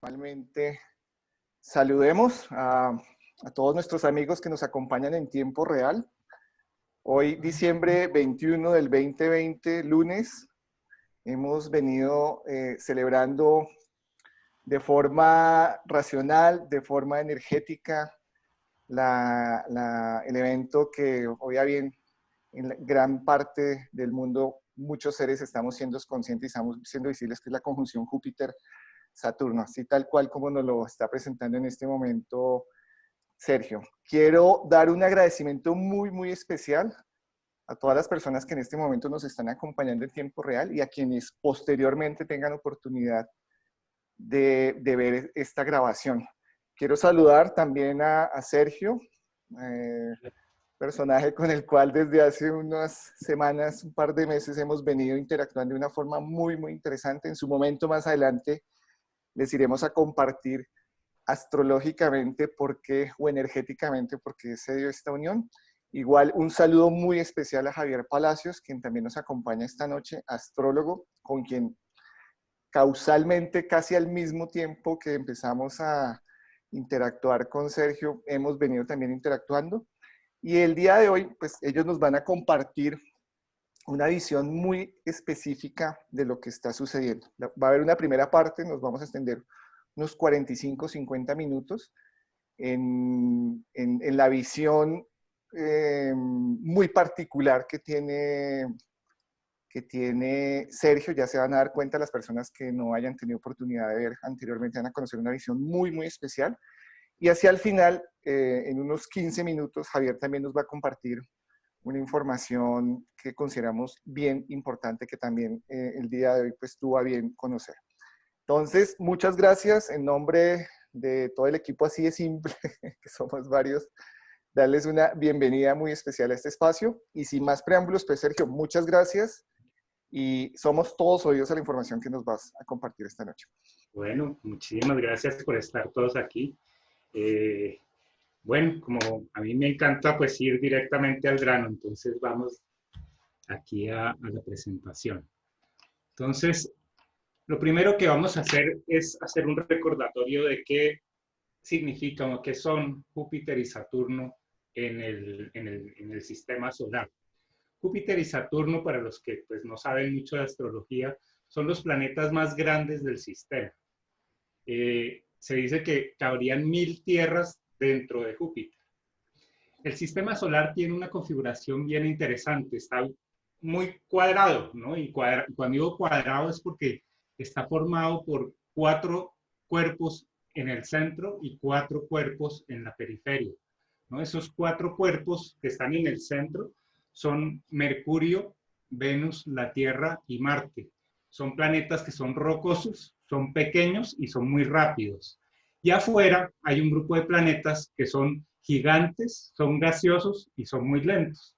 Normalmente saludemos a todos nuestros amigos que nos acompañan en tiempo real. Hoy, diciembre 21 del 2020, lunes, hemos venido celebrando de forma racional, de forma energética, el evento que hoy bien en gran parte del mundo muchos seres estamos siendo conscientes y estamos siendo visibles, que es la conjunción Júpiter-Saturno, así tal cual como nos lo está presentando en este momento Sergio. Quiero dar un agradecimiento muy especial a todas las personas que en este momento nos están acompañando en tiempo real y a quienes posteriormente tengan oportunidad de ver esta grabación. Quiero saludar también a Sergio, eh, personaje con el cual desde hace unas semanas, un par de meses, hemos venido interactuando de una forma muy interesante. En su momento más adelante les iremos a compartir astrológicamente por qué, o energéticamente por qué se dio esta unión. Igual un saludo muy especial a Javier Palacios, quien también nos acompaña esta noche, astrólogo, con quien causalmente casi al mismo tiempo que empezamos a interactuar con Sergio, hemos venido también interactuando. Y el día de hoy, pues ellos nos van a compartir una visión muy específica de lo que está sucediendo. Va a haber una primera parte, nos vamos a extender unos 45, 50 minutos en la visión muy particular que tiene Sergio. Ya se van a dar cuenta las personas que no hayan tenido oportunidad de ver anteriormente, van a conocer una visión muy especial. Y hacia el final, en unos 15 minutos, Javier también nos va a compartir una información que consideramos bien importante, que también el día de hoy pues tuvo a bien conocer. Entonces, muchas gracias en nombre de todo el equipo así de simple, que somos varios, darles una bienvenida muy especial a este espacio. Y sin más preámbulos, pues Sergio, muchas gracias y somos todos oídos a la información que nos vas a compartir esta noche. Bueno, muchísimas gracias por estar todos aquí. Eh, bueno, como a mí me encanta pues ir directamente al grano, entonces vamos aquí a la presentación. Entonces, lo primero que vamos a hacer es hacer un recordatorio de qué significan o qué son Júpiter y Saturno en el sistema solar. Júpiter y Saturno, para los que pues, no saben mucho de astrología, son los planetas más grandes del sistema. Se dice que cabrían 1000 tierras dentro de Júpiter. El sistema solar tiene una configuración bien interesante, está muy cuadrado, ¿no? Y cuando digo cuadrado es porque está formado por 4 cuerpos en el centro y 4 cuerpos en la periferia, ¿no? Esos 4 cuerpos que están en el centro son Mercurio, Venus, la Tierra y Marte. Son planetas que son rocosos, son pequeños y son muy rápidos. Y afuera hay un grupo de planetas que son gigantes, son gaseosos y son muy lentos.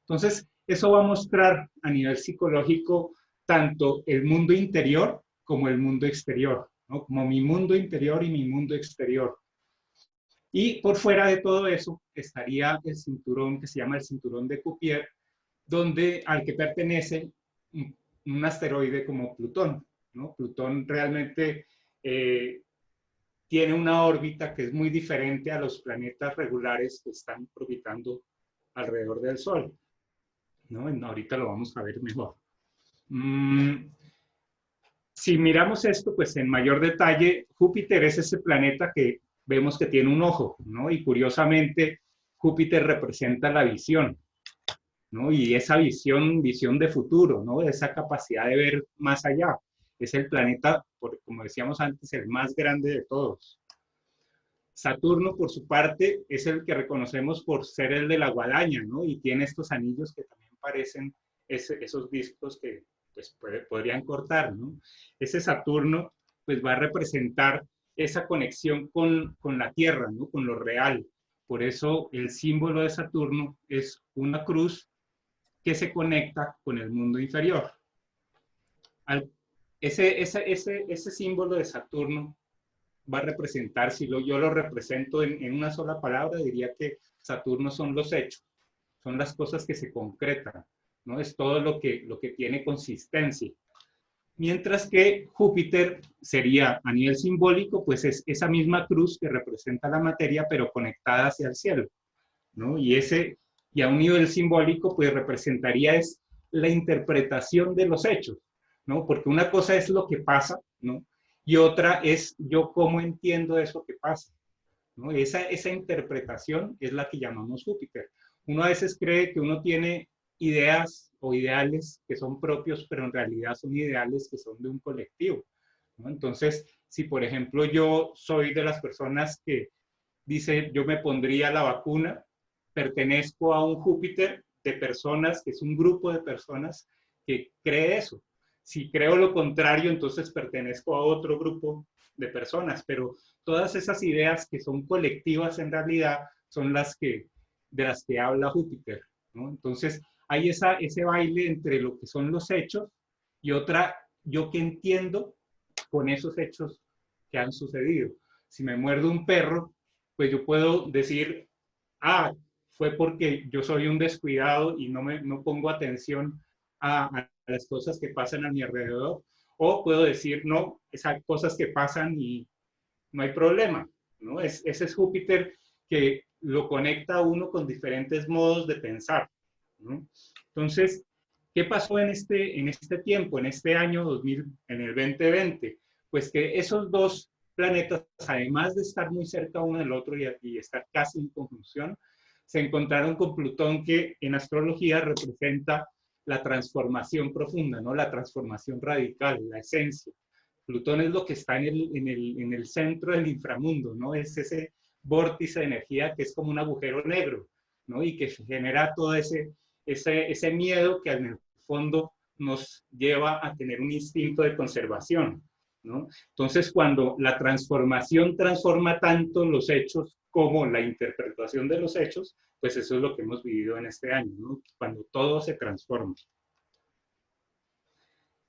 Entonces, eso va a mostrar a nivel psicológico tanto el mundo interior como el mundo exterior, ¿no? Como mi mundo interior y mi mundo exterior. Y por fuera de todo eso estaría el cinturón que se llama el cinturón de Cuvier, donde al que pertenece un asteroide como Plutón, ¿no? Plutón realmente tiene una órbita que es muy diferente a los planetas regulares que están orbitando alrededor del Sol, ¿no? Ahorita lo vamos a ver mejor. Si miramos esto, pues en mayor detalle, Júpiter es ese planeta que vemos que tiene un ojo, ¿no? Y curiosamente, Júpiter representa la visión, ¿no? Y esa visión de futuro, ¿no? Esa capacidad de ver más allá. Es el planeta, como decíamos antes, el más grande de todos. Saturno, por su parte, es el que reconocemos por ser el de la guadaña, ¿no? Y tiene estos anillos que también parecen esos discos que pues, podrían cortar, ¿no? Ese Saturno, pues va a representar esa conexión con la Tierra, ¿no? Con lo real. Por eso el símbolo de Saturno es una cruz que se conecta con el mundo inferior. Ese símbolo de Saturno va a representar, si yo lo represento en una sola palabra, diría que Saturno son los hechos, son las cosas que se concretan, ¿no? Es todo lo que tiene consistencia. Mientras que Júpiter sería a nivel simbólico, pues es esa misma cruz que representa la materia, pero conectada hacia el cielo, ¿no? Y a un nivel simbólico, pues representaría es la interpretación de los hechos, ¿no? Porque una cosa es lo que pasa, ¿no? Y otra es yo cómo entiendo eso que pasa, ¿no? Esa interpretación es la que llamamos Júpiter. Uno a veces cree que uno tiene ideas o ideales que son propios, pero en realidad son ideales que son de un colectivo, ¿no? Entonces, si por ejemplo yo soy de las personas que dice yo me pondría la vacuna, pertenezco a un Júpiter de personas, que es un grupo de personas que cree eso. Si creo lo contrario, entonces pertenezco a otro grupo de personas, pero todas esas ideas que son colectivas en realidad son de las que habla Júpiter, ¿no? Entonces hay ese baile entre lo que son los hechos y otra, yo que entiendo con esos hechos que han sucedido. Si me muerde un perro, pues yo puedo decir, ah, fue porque yo soy un descuidado y no pongo atención a las cosas que pasan a mi alrededor. O puedo decir, no, esas cosas que pasan y no hay problema, ¿no? Ese es Júpiter que lo conecta a uno con diferentes modos de pensar, ¿no? Entonces, ¿qué pasó en este tiempo, en este año 2000, en el 2020? Pues que esos dos planetas, además de estar muy cerca uno del otro y estar casi en conjunción, se encontraron con Plutón, que en astrología representa la transformación profunda, ¿no? La transformación radical, la esencia. Plutón es lo que está en el centro del inframundo, ¿no? Es ese vórtice de energía que es como un agujero negro, ¿no? Y que genera todo ese miedo que en el fondo nos lleva a tener un instinto de conservación, ¿no? Entonces, cuando la transformación transforma tanto los hechos como la interpretación de los hechos, pues eso es lo que hemos vivido en este año, ¿no? Cuando todo se transforma.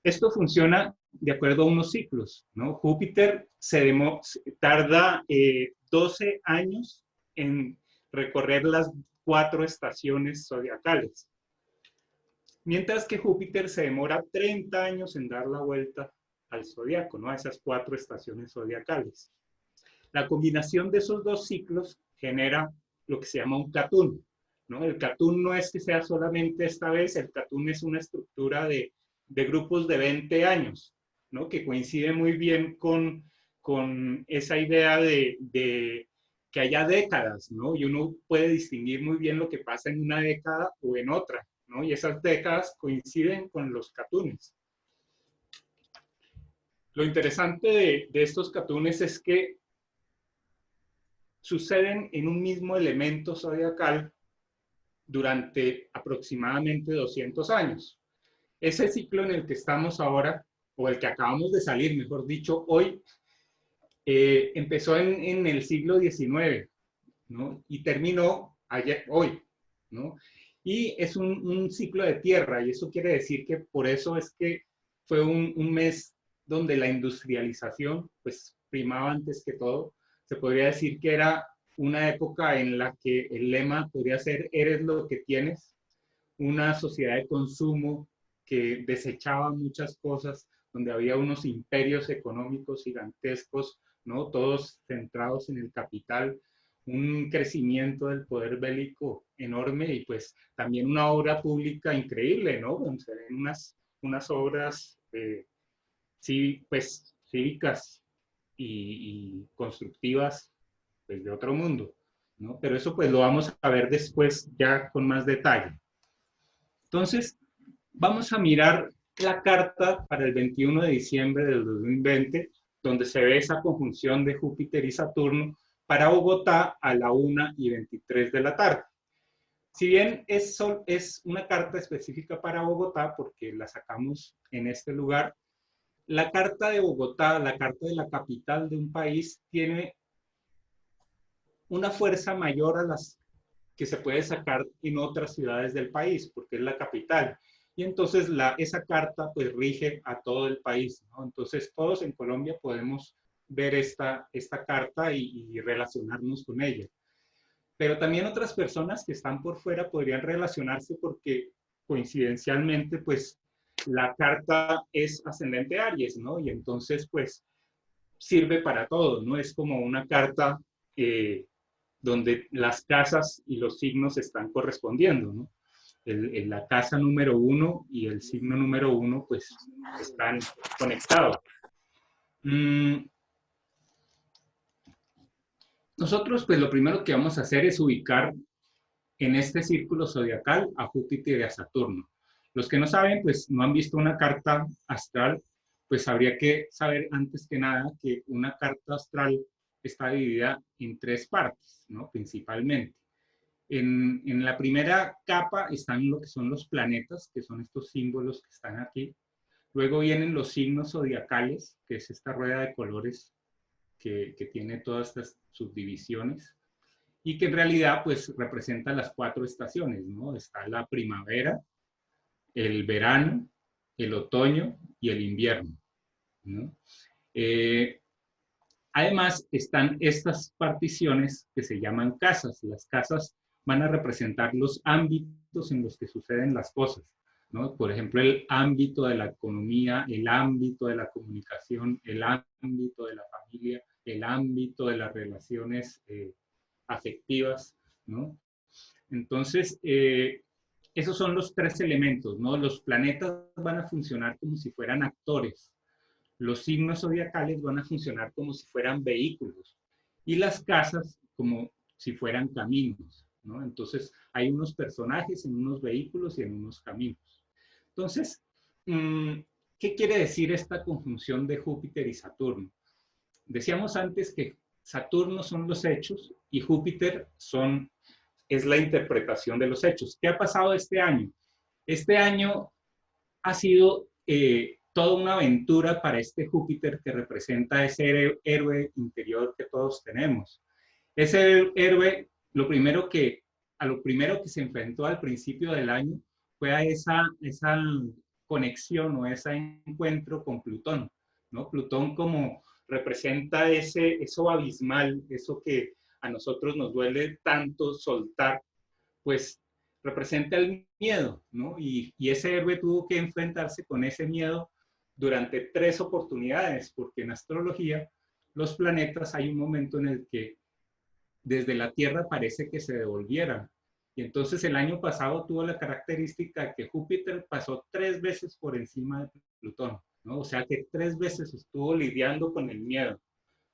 Esto funciona de acuerdo a unos ciclos, ¿no? Júpiter tarda 12 años en recorrer las 4 estaciones zodiacales, mientras que Júpiter se demora 30 años en dar la vuelta al zodiaco, ¿no? A esas 4 estaciones zodiacales. La combinación de esos dos ciclos genera lo que se llama un catún, ¿no? El catún no es que sea solamente esta vez, el catún es una estructura de grupos de 20 años, ¿no? Que coincide muy bien con esa idea de que haya décadas, ¿no? Y uno puede distinguir muy bien lo que pasa en una década o en otra, ¿no? Y esas décadas coinciden con los catunes. Lo interesante de estos catunes es que suceden en un mismo elemento zodiacal durante aproximadamente 200 años. Ese ciclo en el que estamos ahora, o el que acabamos de salir, mejor dicho, hoy, empezó en el siglo XIX, ¿no? Y terminó hoy, ¿no? Y es un ciclo de tierra, y eso quiere decir que por eso es que fue un mes donde la industrialización, pues, primaba antes que todo. Se podría decir que era una época en la que el lema podría ser, eres lo que tienes, una sociedad de consumo que desechaba muchas cosas, donde había unos imperios económicos gigantescos, ¿no? Todos centrados en el capital, un crecimiento del poder bélico enorme y pues también una obra pública increíble, ¿no? Donde se ven unas obras pues, cívicas y constructivas pues, de otro mundo, ¿no? Pero eso pues lo vamos a ver después ya con más detalle. Entonces, vamos a mirar la carta para el 21 de diciembre del 2020, donde se ve esa conjunción de Júpiter y Saturno para Bogotá a la 1:23 de la tarde. Si bien es una carta específica para Bogotá, porque la sacamos en este lugar, la carta de Bogotá, la carta de la capital de un país, tiene una fuerza mayor a las que se puede sacar en otras ciudades del país, porque es la capital. Y entonces esa carta pues rige a todo el país, ¿no? Entonces todos en Colombia podemos ver esta carta y relacionarnos con ella. Pero también otras personas que están por fuera podrían relacionarse porque coincidencialmente pues la carta es ascendente Aries, ¿no? Y entonces, pues, sirve para todo, ¿no? Es como una carta donde las casas y los signos están correspondiendo, ¿no? La casa número 1 y el signo número 1, pues, están conectados. Nosotros, pues, lo primero que vamos a hacer es ubicar en este círculo zodiacal a Júpiter y a Saturno. Los que no saben, pues no han visto una carta astral, pues habría que saber antes que nada que una carta astral está dividida en 3 partes, ¿no? Principalmente. En la primera capa están lo que son los planetas, que son estos símbolos que están aquí. Luego vienen los signos zodiacales, que es esta rueda de colores que tiene todas estas subdivisiones y que en realidad pues representa las 4 estaciones, ¿no? Está la primavera, el verano, el otoño y el invierno, ¿no? Además están estas particiones que se llaman casas. Las casas van a representar los ámbitos en los que suceden las cosas, ¿no? Por ejemplo, el ámbito de la economía, el ámbito de la comunicación, el ámbito de la familia, el ámbito de las relaciones afectivas, ¿no? Entonces, esos son los 3 elementos, ¿no? Los planetas van a funcionar como si fueran actores, los signos zodiacales van a funcionar como si fueran vehículos y las casas como si fueran caminos, ¿no? Entonces, hay unos personajes en unos vehículos y en unos caminos. Entonces, ¿qué quiere decir esta conjunción de Júpiter y Saturno? Decíamos antes que Saturno son los hechos y Júpiter es la interpretación de los hechos. ¿Qué ha pasado este año? Este año ha sido toda una aventura para este Júpiter que representa ese héroe interior que todos tenemos. Ese héroe, a lo primero que se enfrentó al principio del año fue a esa conexión o ese encuentro con Plutón, ¿no? Plutón como representa eso abismal, eso que a nosotros nos duele tanto soltar, pues representa el miedo, ¿no? Y ese héroe tuvo que enfrentarse con ese miedo durante 3 oportunidades, porque en astrología los planetas hay un momento en el que desde la Tierra parece que se devolvieran. Y entonces el año pasado tuvo la característica que Júpiter pasó 3 veces por encima de Plutón, ¿no? O sea que 3 veces estuvo lidiando con el miedo,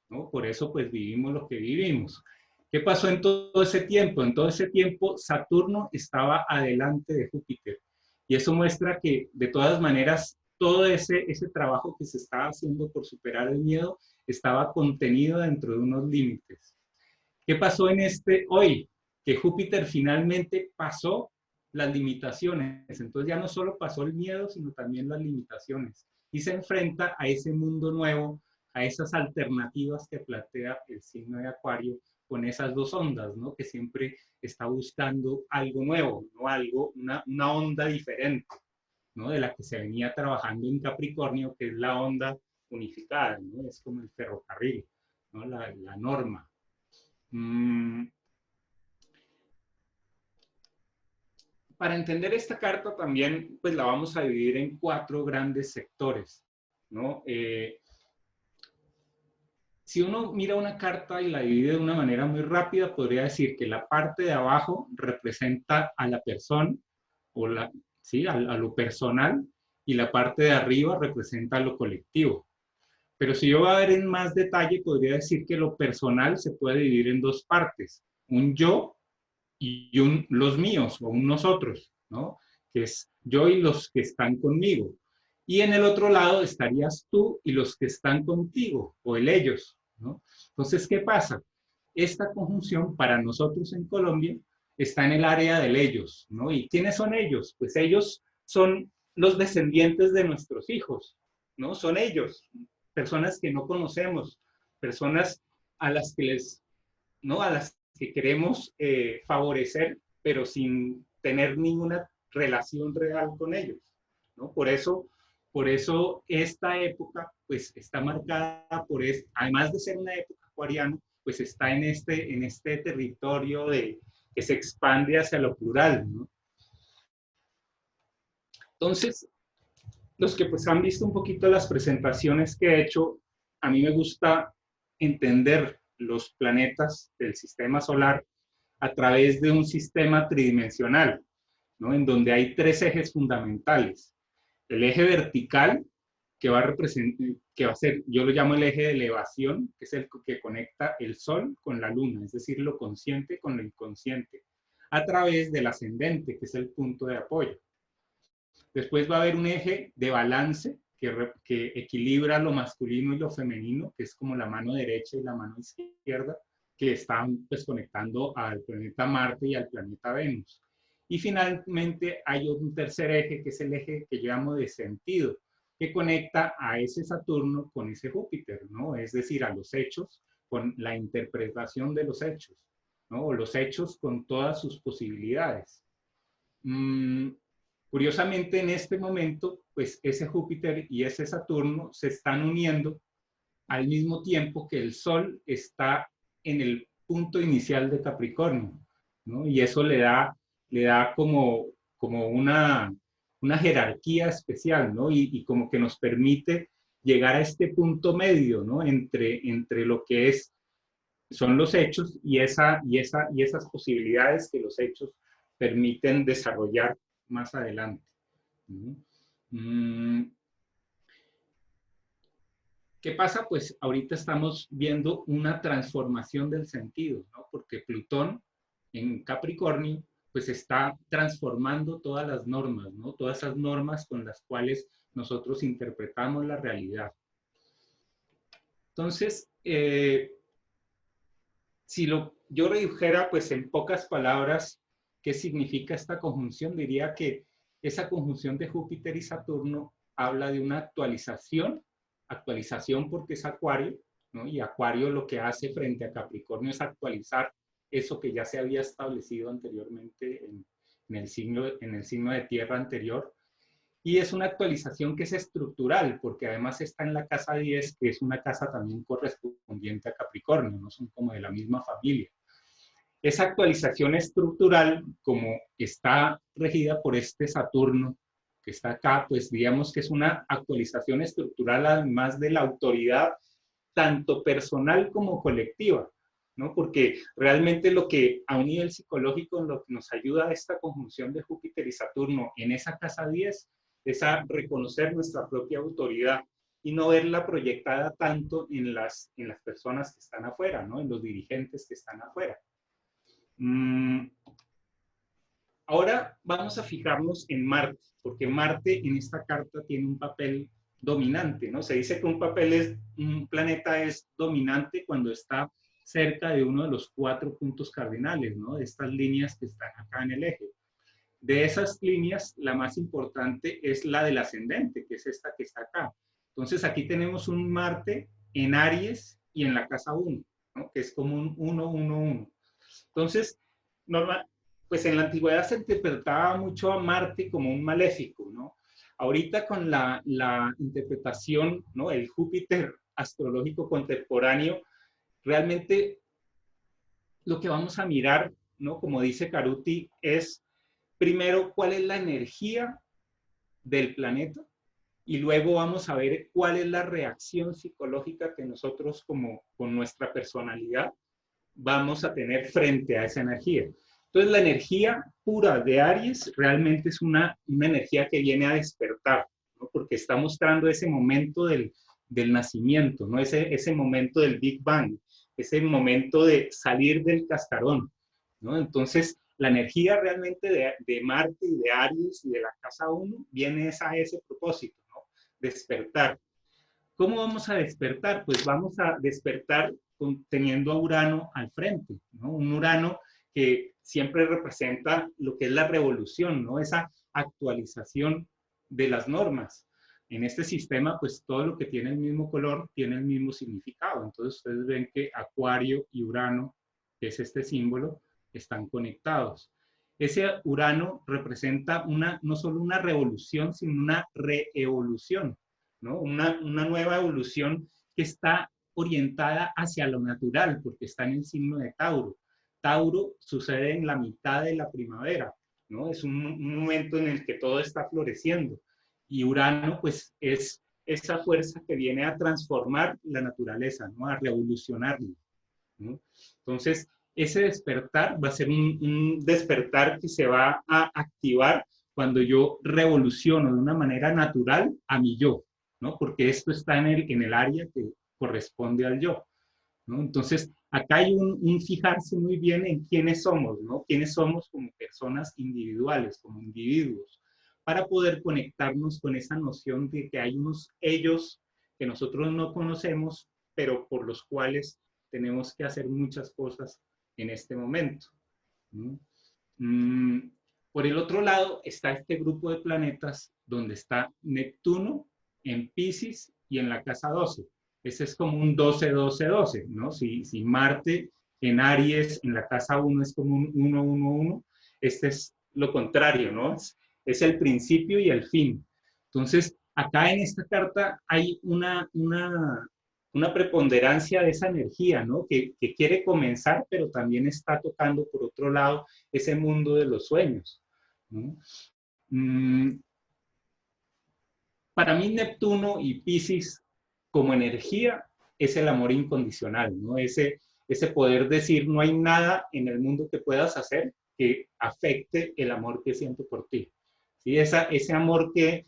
¿no? Por eso pues vivimos lo que vivimos. ¿Qué pasó en todo ese tiempo? En todo ese tiempo Saturno estaba adelante de Júpiter. Y eso muestra que de todas maneras todo ese trabajo que se estaba haciendo por superar el miedo estaba contenido dentro de unos límites. ¿Qué pasó hoy? Que Júpiter finalmente pasó las limitaciones. Entonces ya no solo pasó el miedo, sino también las limitaciones. Y se enfrenta a ese mundo nuevo, a esas alternativas que plantea el signo de Acuario con esas 2 ondas, ¿no? Que siempre está buscando algo nuevo, ¿no? Una onda diferente, ¿no? De la que se venía trabajando en Capricornio, que es la onda unificada, ¿no? Es como el ferrocarril, ¿no? La norma. Para entender esta carta también, pues la vamos a dividir en 4 grandes sectores, ¿no? Si uno mira una carta y la divide de una manera muy rápida, podría decir que la parte de abajo representa a la persona, o ¿sí? a lo personal, y la parte de arriba representa a lo colectivo. Pero si yo voy a ver en más detalle, podría decir que lo personal se puede dividir en 2 partes, un yo y los míos o un nosotros, ¿no? Que es yo y los que están conmigo. Y en el otro lado estarías tú y los que están contigo, o el ellos, ¿no? Entonces, ¿qué pasa? Esta conjunción para nosotros en Colombia está en el área del ellos, ¿no? ¿Y quiénes son ellos? Pues ellos son los descendientes de nuestros hijos, ¿no? Son ellos, personas que no conocemos, personas a las que ¿no? A las que queremos favorecer, pero sin tener ninguna relación real con ellos, ¿no? Por eso esta época, pues, está marcada por además de ser una época acuariana, pues está en este territorio que se expande hacia lo plural, ¿no? Entonces, los que pues han visto un poquito las presentaciones que he hecho, a mí me gusta entender los planetas del sistema solar a través de un sistema tridimensional, ¿no? En donde hay tres ejes fundamentales. El eje vertical, que va a representar, que va a ser, yo lo llamo el eje de elevación, que es el que conecta el Sol con la Luna, es decir, lo consciente con lo inconsciente, a través del ascendente, que es el punto de apoyo. Después va a haber un eje de balance que equilibra lo masculino y lo femenino, que es como la mano derecha y la mano izquierda, que están pues conectando al planeta Marte y al planeta Venus. Y finalmente hay un tercer eje, que es el eje que yo llamo de sentido, que conecta a ese Saturno con ese Júpiter, ¿no? Es decir, a los hechos, con la interpretación de los hechos, ¿no? O los hechos con todas sus posibilidades. Curiosamente, en este momento, pues ese Júpiter y ese Saturno se están uniendo al mismo tiempo que el Sol está en el punto inicial de Capricornio, ¿no? Y eso le da como una jerarquía especial, ¿no? Y como que nos permite llegar a este punto medio, ¿no? Entre lo que son los hechos y esas posibilidades que los hechos permiten desarrollar más adelante. ¿Qué pasa? Pues ahorita estamos viendo una transformación del sentido, ¿no? Porque Plutón en Capricornio pues está transformando todas las normas, ¿no? Todas esas normas con las cuales nosotros interpretamos la realidad. Entonces, si yo redujera pues en pocas palabras qué significa esta conjunción, diría que esa conjunción de Júpiter y Saturno habla de una actualización porque es Acuario, ¿no? Y Acuario lo que hace frente a Capricornio es actualizar eso que ya se había establecido anteriormente en el signo de tierra anterior. Y es una actualización que es estructural, porque además está en la casa 10, que es una casa también correspondiente a Capricornio, no son como de la misma familia. Esa actualización estructural, como está regida por este Saturno que está acá, pues digamos que es una actualización estructural además de la autoridad, tanto personal como colectiva, ¿no? Porque realmente lo que a un nivel psicológico, lo que nos ayuda a esta conjunción de Júpiter y Saturno en esa casa 10 es a reconocer nuestra propia autoridad y no verla proyectada tanto en las personas que están afuera, ¿no? En los dirigentes que están afuera. Ahora vamos a fijarnos en Marte, porque Marte en esta carta tiene un papel dominante, ¿no? Se dice que un planeta es dominante cuando está cerca de uno de los 4 puntos cardinales, ¿no? De estas líneas que están acá en el eje. De esas líneas, la más importante es la del ascendente, que es esta que está acá. Entonces aquí tenemos un Marte en Aries y en la casa 1, ¿no? Que es como un 1-1-1. Entonces, pues en la antigüedad se interpretaba mucho a Marte como un maléfico, ¿no? Ahorita con la interpretación, ¿no? El Júpiter astrológico contemporáneo, realmente lo que vamos a mirar, ¿no? Como dice Caruti, es primero cuál es la energía del planeta y luego vamos a ver cuál es la reacción psicológica que nosotros con nuestra personalidad vamos a tener frente a esa energía. Entonces, la energía pura de Aries realmente es una energía que viene a despertar, ¿no? Porque está mostrando ese momento del nacimiento, ¿no? Ese momento del Big Bang, ese momento de salir del cascarón, ¿no? Entonces, la energía realmente de Marte y de Aries y de la casa 1 viene a ese propósito, ¿no? Despertar. ¿Cómo vamos a despertar? Pues vamos a despertar teniendo a Urano al frente, ¿no? Un Urano que siempre representa lo que es la revolución, ¿no? Esa actualización de las normas. En este sistema, pues todo lo que tiene el mismo color tiene el mismo significado. Entonces ustedes ven que Acuario y Urano, que es este símbolo, están conectados. Ese Urano representa no solo una revolución, sino una reevolución, ¿no? Una nueva evolución que está orientada hacia lo natural, porque está en el signo de Tauro. Tauro sucede en la mitad de la primavera, ¿no? Es un momento en el que todo está floreciendo. Y Urano, pues, es esa fuerza que viene a transformar la naturaleza, ¿no? A revolucionarla, ¿no? Entonces, ese despertar va a ser un despertar que se va a activar cuando yo revoluciono de una manera natural a mi yo, ¿no? Porque esto está en el área que corresponde al yo, ¿no? Entonces, acá hay un fijarse muy bien en quiénes somos, ¿no? Quiénes somos como personas individuales, como individuos, para poder conectarnos con esa noción de que hay unos ellos que nosotros no conocemos, pero por los cuales tenemos que hacer muchas cosas en este momento, ¿no? Por el otro lado está este grupo de planetas donde está Neptuno en Piscis y en la casa 12. Ese es como un 12-12-12, ¿no? Si Marte en Aries en la casa 1 es como un 1-1-1, este es lo contrario, ¿no? Es el principio y el fin. Entonces, acá en esta carta hay una preponderancia de esa energía, ¿no? Que quiere comenzar, pero también está tocando, por otro lado, ese mundo de los sueños, ¿no? Para mí, Neptuno y Piscis, como energía, es el amor incondicional, ¿no? Ese poder decir, no hay nada en el mundo que puedas hacer que afecte el amor que siento por ti. ¿Sí? Ese amor que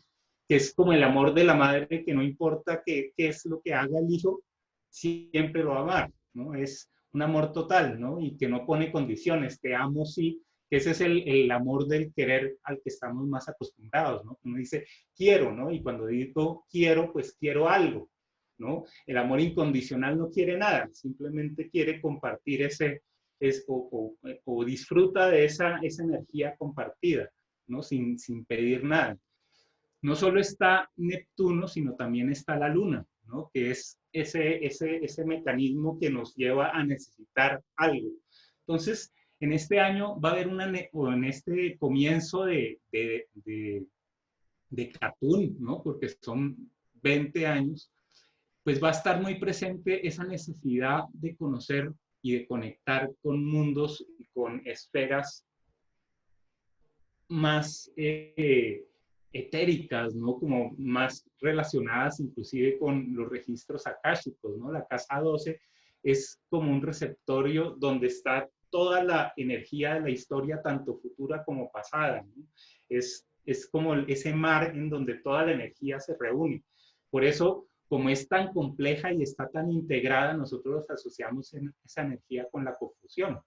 es como el amor de la madre, que no importa qué es lo que haga el hijo, siempre lo va a amar, ¿no? Es un amor total, ¿no? Y que no pone condiciones, te amo sí, que ese es el amor del querer al que estamos más acostumbrados, ¿no? Uno dice, quiero, ¿no? Y cuando digo quiero, pues quiero algo, ¿no? El amor incondicional no quiere nada, simplemente quiere compartir o disfruta de esa energía compartida, ¿no? Sin pedir nada. No solo está Neptuno, sino también está la Luna, ¿no? Que es ese mecanismo que nos lleva a necesitar algo. Entonces, en este año va a haber o en este comienzo de Catún, ¿no? Porque son 20 años, pues va a estar muy presente esa necesidad de conocer y de conectar con mundos y con esferas más etéricas, ¿no? Como más relacionadas inclusive con los registros akáshicos, ¿no? La casa 12 es como un receptorio donde está toda la energía de la historia, tanto futura como pasada, ¿no? Es como ese mar en donde toda la energía se reúne. Por eso, como es tan compleja y está tan integrada, nosotros asociamos esa energía con la confusión,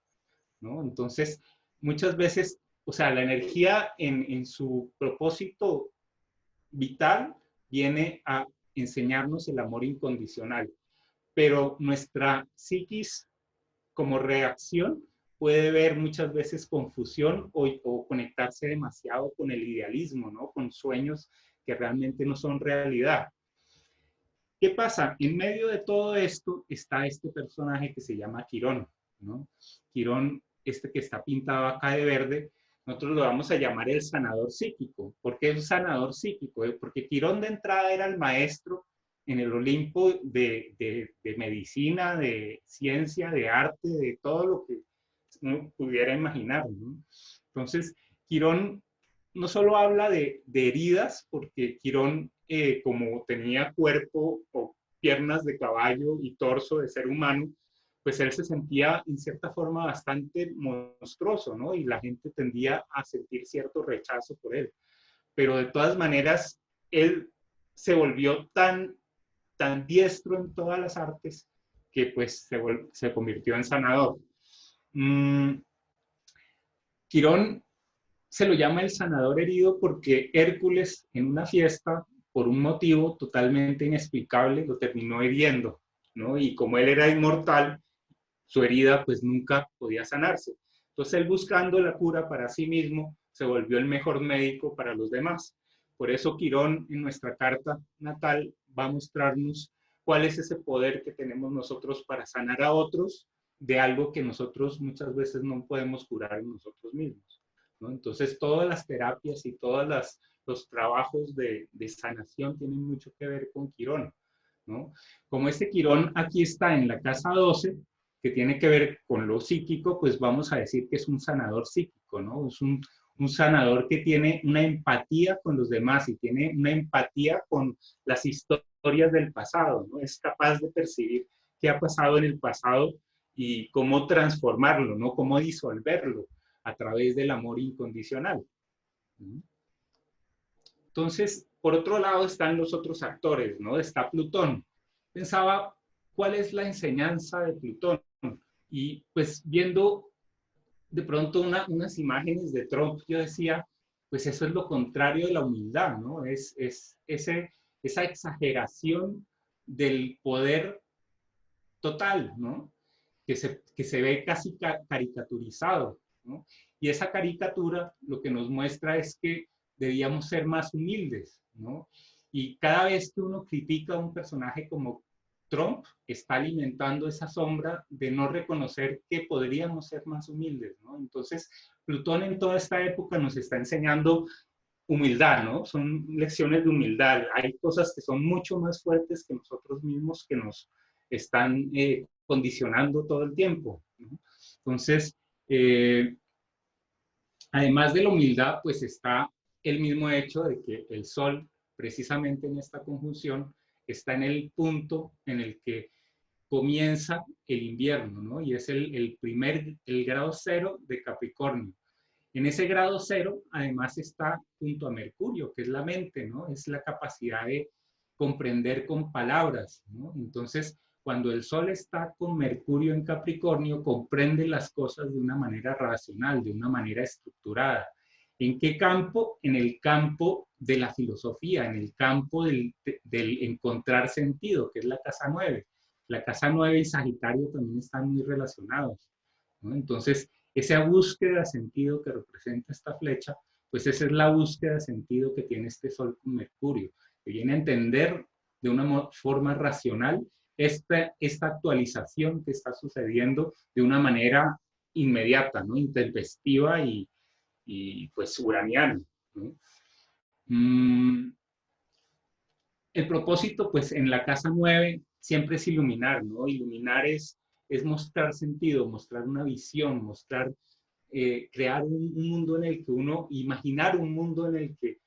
¿no? Entonces, muchas veces, o sea, la energía en su propósito vital viene a enseñarnos el amor incondicional, pero nuestra psiquis como reacción puede ver muchas veces confusión o conectarse demasiado con el idealismo, ¿no? Con sueños que realmente no son realidad. ¿Qué pasa? En medio de todo esto está este personaje que se llama Quirón, ¿no? Quirón, este que está pintado acá de verde, nosotros lo vamos a llamar el sanador psíquico. ¿Por qué es un sanador psíquico? Porque Quirón de entrada era el maestro en el Olimpo de medicina, de ciencia, de arte, de todo lo que uno pudiera imaginar, ¿no? Entonces, Quirón no solo habla de heridas, porque Quirón, como tenía cuerpo o piernas de caballo y torso de ser humano, pues él se sentía en cierta forma bastante monstruoso, ¿no? Y la gente tendía a sentir cierto rechazo por él. Pero de todas maneras, él se volvió tan diestro en todas las artes que pues se convirtió en sanador. Quirón se lo llama el sanador herido porque Hércules en una fiesta, por un motivo totalmente inexplicable, lo terminó hiriendo, ¿no? Y como él era inmortal, su herida pues nunca podía sanarse. Entonces él, buscando la cura para sí mismo, se volvió el mejor médico para los demás. Por eso Quirón en nuestra carta natal va a mostrarnos cuál es ese poder que tenemos nosotros para sanar a otros de algo que nosotros muchas veces no podemos curar en nosotros mismos, ¿no? Entonces todas las terapias y todos los trabajos de sanación tienen mucho que ver con Quirón, ¿no? Como este Quirón aquí está en la casa 12, que tiene que ver con lo psíquico, pues vamos a decir que es un sanador psíquico, ¿no? Es un un sanador que tiene una empatía con los demás y tiene una empatía con las historias del pasado, ¿no? Es capaz de percibir qué ha pasado en el pasado y cómo transformarlo, ¿no? Cómo disolverlo a través del amor incondicional. Entonces, por otro lado están los otros actores, ¿no? Está Plutón. Pensaba, ¿cuál es la enseñanza de Plutón? Y pues viendo de pronto unas imágenes de Trump, yo decía, pues eso es lo contrario de la humildad, ¿no? Es esa exageración del poder total, ¿no? Que se ve casi caricaturizado, ¿no? Y esa caricatura lo que nos muestra es que debíamos ser más humildes, ¿no? Y cada vez que uno critica a un personaje como Trump, está alimentando esa sombra de no reconocer que podríamos ser más humildes, ¿no? Entonces, Plutón en toda esta época nos está enseñando humildad, ¿no? Son lecciones de humildad. Hay cosas que son mucho más fuertes que nosotros mismos que nos están condicionando todo el tiempo, ¿no? Entonces, además de la humildad, pues está el mismo hecho de que el Sol, precisamente en esta conjunción, está en el punto en el que comienza el invierno, ¿no? Y es el grado cero de Capricornio. En ese grado cero, además, está junto a Mercurio, que es la mente, ¿no? Es la capacidad de comprender con palabras, ¿no? Entonces, cuando el Sol está con Mercurio en Capricornio, comprende las cosas de una manera racional, de una manera estructurada. ¿En qué campo? En el campo de la filosofía, en el campo del encontrar sentido, que es la casa 9. La casa 9 y Sagitario también están muy relacionados, ¿no? Entonces, esa búsqueda de sentido que representa esta flecha, pues esa es la búsqueda de sentido que tiene este Sol con Mercurio, que viene a entender de una forma racional esta actualización que está sucediendo de una manera inmediata, ¿no? Intempestiva y pues uraniana, ¿no? El propósito, pues en la casa 9 siempre es iluminar, ¿no? Iluminar es mostrar sentido, mostrar una visión, mostrar, crear un mundo en el que imaginar un mundo en el que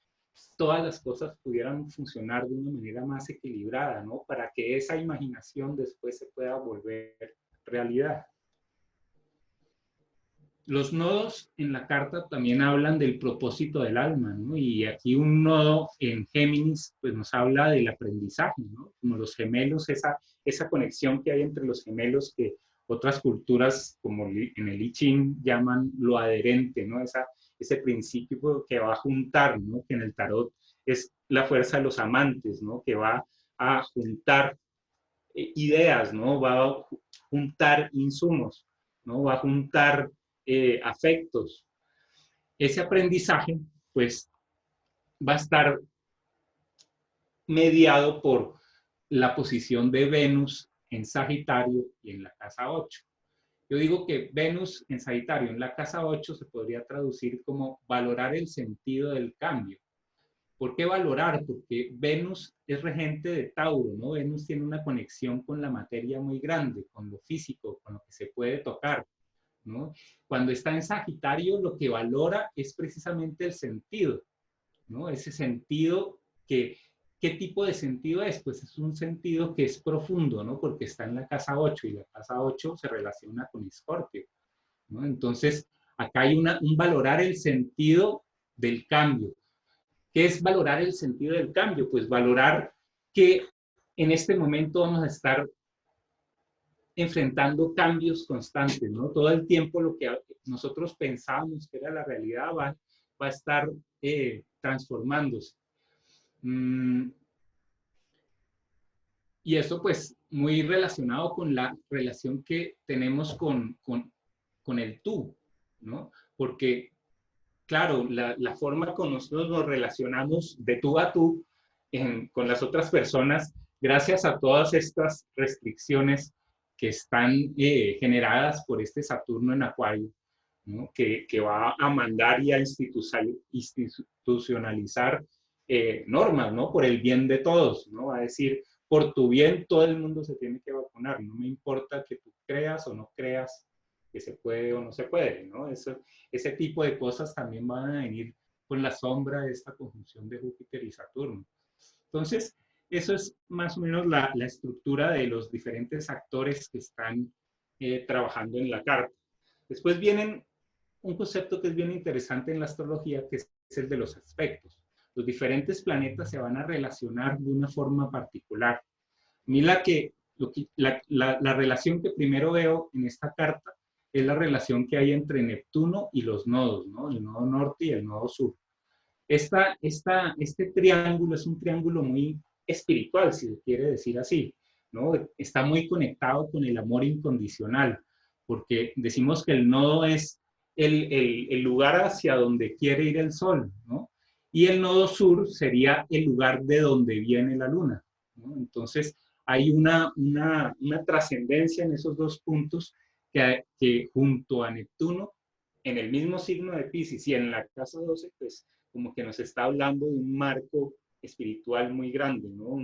todas las cosas pudieran funcionar de una manera más equilibrada, ¿no? Para que esa imaginación después se pueda volver realidad. Los nodos en la carta también hablan del propósito del alma, ¿no? Y aquí un nodo en Géminis, pues nos habla del aprendizaje, ¿no? Como los gemelos, esa conexión que hay entre los gemelos que otras culturas, como en el I Ching, llaman lo adherente, ¿no? Ese principio que va a juntar, ¿no? Que en el tarot es la fuerza de los amantes, ¿no? Que va a juntar ideas, ¿no? Va a juntar insumos, ¿no? Va a juntar afectos. Ese aprendizaje, pues, va a estar mediado por la posición de Venus en Sagitario y en la casa 8. Yo digo que Venus en Sagitario, en la casa 8, se podría traducir como valorar el sentido del cambio. ¿Por qué valorar? Porque Venus es regente de Tauro, ¿no? Venus tiene una conexión con la materia muy grande, con lo físico, con lo que se puede tocar, ¿no? Cuando está en Sagitario, lo que valora es precisamente el sentido, ¿no? Ese sentido ¿qué tipo de sentido es? Pues es un sentido que es profundo, ¿no? Porque está en la casa 8 y la casa 8 se relaciona con Escorpio, ¿no? Entonces, acá hay un valorar el sentido del cambio. ¿Qué es valorar el sentido del cambio? Pues valorar que en este momento vamos a estar enfrentando cambios constantes, ¿no? Todo el tiempo lo que nosotros pensábamos que era la realidad va a estar transformándose. Y eso pues muy relacionado con la relación que tenemos con el tú, ¿no? Porque, claro, la forma con nosotros nos relacionamos de tú a tú con las otras personas, gracias a todas estas restricciones que están generadas por este Saturno en Acuario, ¿no? Que va a mandar y a institucionalizar normas, ¿no? Por el bien de todos, ¿no? Va a decir, por tu bien todo el mundo se tiene que vacunar, no me importa que tú creas o no creas que se puede o no se puede, ¿no? Ese tipo de cosas también van a venir con la sombra de esta conjunción de Júpiter y Saturno. Entonces, eso es más o menos la estructura de los diferentes actores que están trabajando en la carta. Después vienen un concepto que es bien interesante en la astrología, que es el de los aspectos. Los diferentes planetas se van a relacionar de una forma particular. A mí la relación que primero veo en esta carta es la relación que hay entre Neptuno y los nodos, ¿no? El nodo norte y el nodo sur. Este triángulo es un triángulo muy espiritual, si se quiere decir así, ¿no? Está muy conectado con el amor incondicional, porque decimos que el nodo es el lugar hacia donde quiere ir el sol, ¿no? Y el nodo sur sería el lugar de donde viene la luna, ¿no? Entonces, hay una trascendencia en esos dos puntos que junto a Neptuno, en el mismo signo de Piscis y en la casa 12, pues como que nos está hablando de un marco espiritual muy grande, ¿no?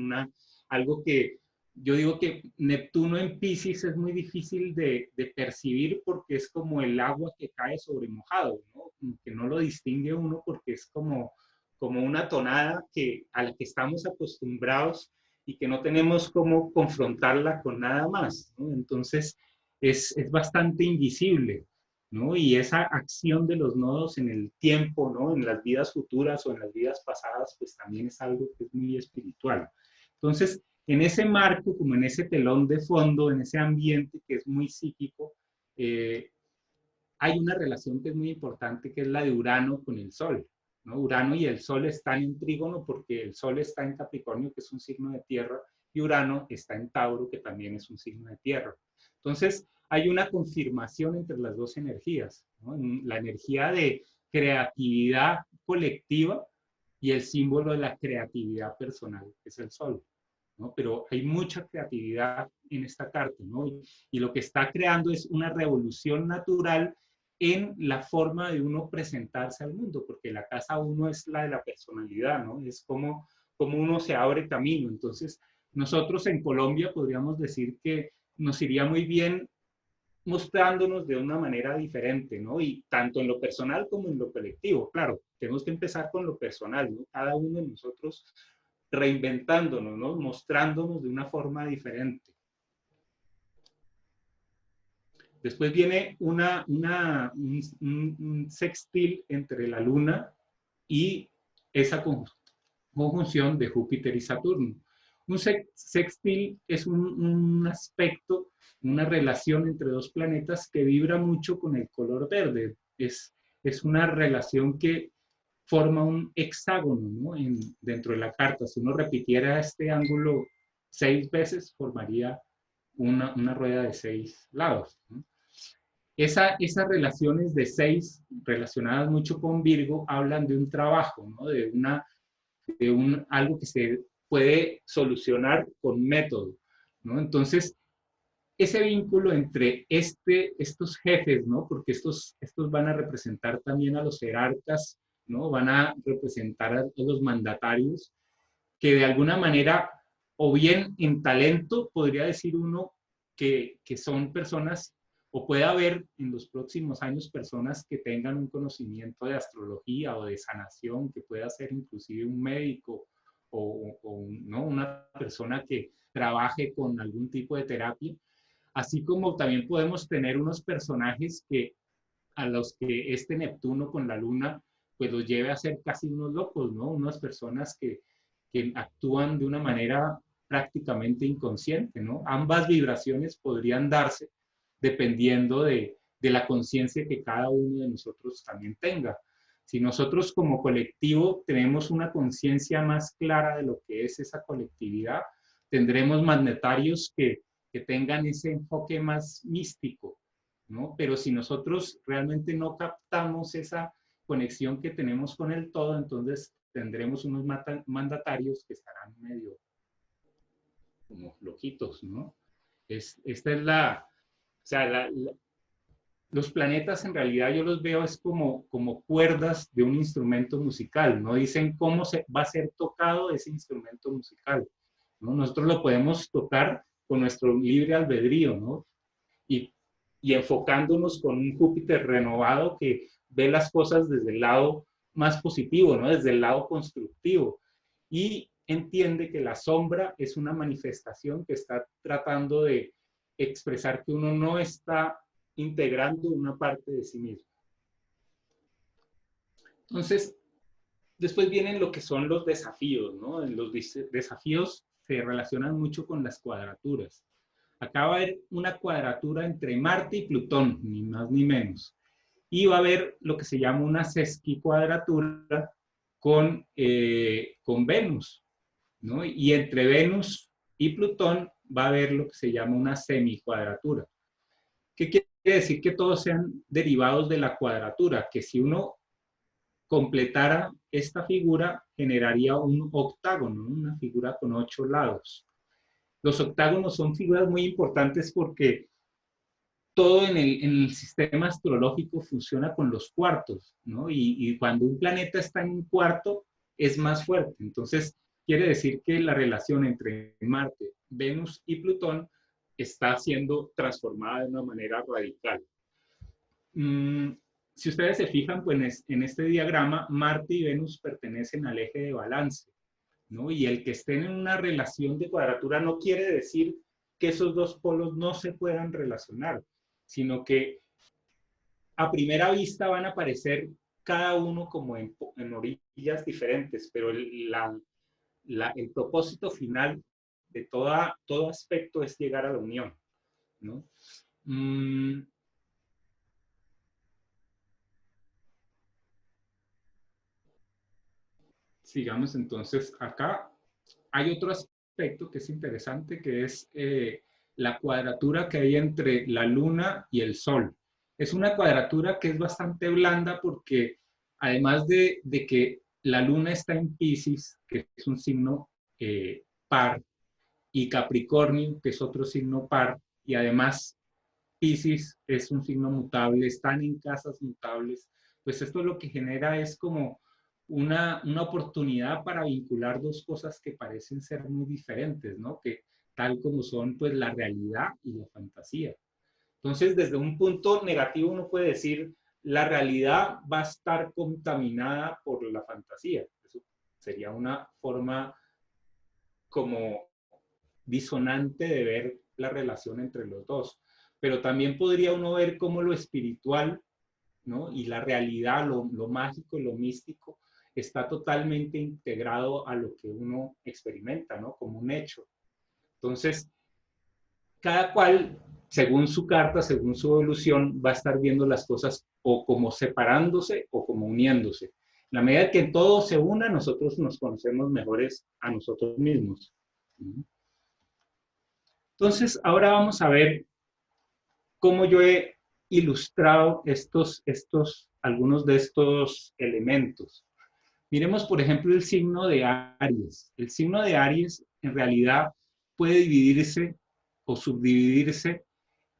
Algo que yo digo que Neptuno en Piscis es muy difícil de percibir porque es como el agua que cae sobre mojado, ¿no? Que no lo distingue uno porque es como una tonada a la que estamos acostumbrados y que no tenemos cómo confrontarla con nada más, ¿no? Entonces es bastante invisible, ¿no? Y esa acción de los nodos en el tiempo, ¿no? En las vidas futuras o en las vidas pasadas, pues también es algo que es muy espiritual. Entonces, en ese marco, como en ese telón de fondo, en ese ambiente que es muy psíquico, hay una relación que es muy importante, que es la de Urano con el Sol, ¿no? Urano y el Sol están en trígono porque el Sol está en Capricornio, que es un signo de tierra, y Urano está en Tauro, que también es un signo de tierra. Entonces, hay una confirmación entre las dos energías, ¿no? La energía de creatividad colectiva y el símbolo de la creatividad personal, que es el Sol, ¿no? Pero hay mucha creatividad en esta carta, ¿no? Y lo que está creando es una revolución natural en la forma de uno presentarse al mundo, porque la casa 1 es la de la personalidad, ¿no? Es como uno se abre camino. Entonces, nosotros en Colombia podríamos decir que nos iría muy bien mostrándonos de una manera diferente, ¿no? Y tanto en lo personal como en lo colectivo. Claro, tenemos que empezar con lo personal, ¿no? Cada uno de nosotros reinventándonos, ¿no? Mostrándonos de una forma diferente. Después viene un sextil entre la Luna y esa conjunción de Júpiter y Saturno. Un sextil es un aspecto, una relación entre dos planetas que vibra mucho con el color verde. Es una relación que forma un hexágono, ¿no? Dentro de la carta. Si uno repitiera este ángulo 6 veces, formaría una rueda de 6 lados, ¿no? Esas relaciones de 6, relacionadas mucho con Virgo, hablan de un trabajo, ¿no? De algo que se puede solucionar con método, ¿no? Entonces, ese vínculo entre estos jefes, ¿no? Porque estos van a representar también a los jerarcas, ¿no? Van a representar a los mandatarios, que de alguna manera, o bien en talento, podría decir uno que son personas, o puede haber en los próximos años personas que tengan un conocimiento de astrología o de sanación, que pueda ser inclusive un médico ¿no? Una persona que trabaje con algún tipo de terapia, así como también podemos tener unos personajes a los que este Neptuno con la Luna pues los lleve a ser casi unos locos, ¿no? Unas personas que actúan de una manera prácticamente inconsciente, ¿no? Ambas vibraciones podrían darse dependiendo de la conciencia que cada uno de nosotros también tenga. Si nosotros como colectivo tenemos una conciencia más clara de lo que es esa colectividad, tendremos mandatarios que tengan ese enfoque más místico, ¿no? Pero si nosotros realmente no captamos esa conexión que tenemos con el todo, entonces tendremos unos mandatarios que estarán medio como loquitos, ¿no? Esta es o sea, los planetas en realidad yo los veo es como cuerdas de un instrumento musical, no dicen cómo va a ser tocado ese instrumento musical, ¿no? Nosotros lo podemos tocar con nuestro libre albedrío, ¿no? Y y enfocándonos con un Júpiter renovado que ve las cosas desde el lado más positivo, ¿no? Desde el lado constructivo. Y entiende que la sombra es una manifestación que está tratando de expresar que uno no está integrando una parte de sí mismo. Entonces, después vienen lo que son los desafíos, ¿no? Los desafíos se relacionan mucho con las cuadraturas. Acá va a haber una cuadratura entre Marte y Plutón, ni más ni menos. Y va a haber lo que se llama una sesquicuadratura con Venus, ¿no? Y entre Venus y Plutón va a haber lo que se llama una semicuadratura. ¿Qué quiere decir? Que todos sean derivados de la cuadratura, que si uno completara esta figura, generaría un octágono, una figura con 8 lados. Los octágonos son figuras muy importantes porque todo en el sistema astrológico funciona con los cuartos, ¿no? Y cuando un planeta está en un cuarto, es más fuerte. Entonces, quiere decir que la relación entre Marte, Venus y Plutón está siendo transformada de una manera radical. Si ustedes se fijan, pues en este diagrama, Marte y Venus pertenecen al eje de balance, ¿no? Y el que estén en una relación de cuadratura no quiere decir que esos dos polos no se puedan relacionar, sino que a primera vista van a aparecer cada uno como en orillas diferentes, pero el propósito final de todo aspecto es llegar a la unión, ¿no? Sigamos entonces acá. Hay otro aspecto que es interesante, que es la cuadratura que hay entre la Luna y el Sol. Es una cuadratura que es bastante blanda porque además de que la Luna está en Piscis, que es un signo par, y Capricornio, que es otro signo par, y además Piscis es un signo mutable, están en casas mutables, pues esto lo que genera es como una oportunidad para vincular dos cosas que parecen ser muy diferentes, ¿no? Que tal como son pues la realidad y la fantasía. Entonces, desde un punto negativo uno puede decir, la realidad va a estar contaminada por la fantasía. Eso sería una forma como disonante de ver la relación entre los dos. Pero también podría uno ver cómo lo espiritual, ¿no? Y la realidad, lo mágico y lo místico, está totalmente integrado a lo que uno experimenta, ¿no? Como un hecho. Entonces, cada cual, según su carta, según su evolución, va a estar viendo las cosas o como separándose o como uniéndose. En la medida que todo se una, nosotros nos conocemos mejores a nosotros mismos. Entonces, ahora vamos a ver cómo yo he ilustrado algunos de estos elementos. Miremos, por ejemplo, el signo de Aries. El signo de Aries, en realidad, puede dividirse o subdividirse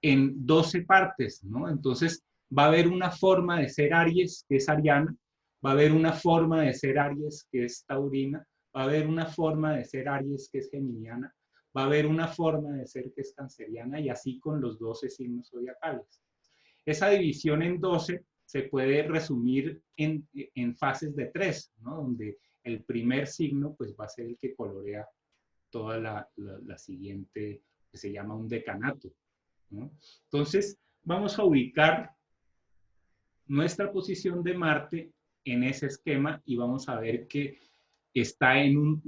en 12 partes, ¿no? Entonces, va a haber una forma de ser Aries, que es ariana, va a haber una forma de ser Aries, que es taurina, va a haber una forma de ser Aries, que es geminiana, va a haber una forma de ser que es canceriana, y así con los 12 signos zodiacales. Esa división en 12 se puede resumir en fases de 3, ¿no? Donde el primer signo pues va a ser el que colorea toda la siguiente, que se llama un decanato, ¿no? Entonces, vamos a ubicar nuestra posición de Marte en ese esquema y vamos a ver que está en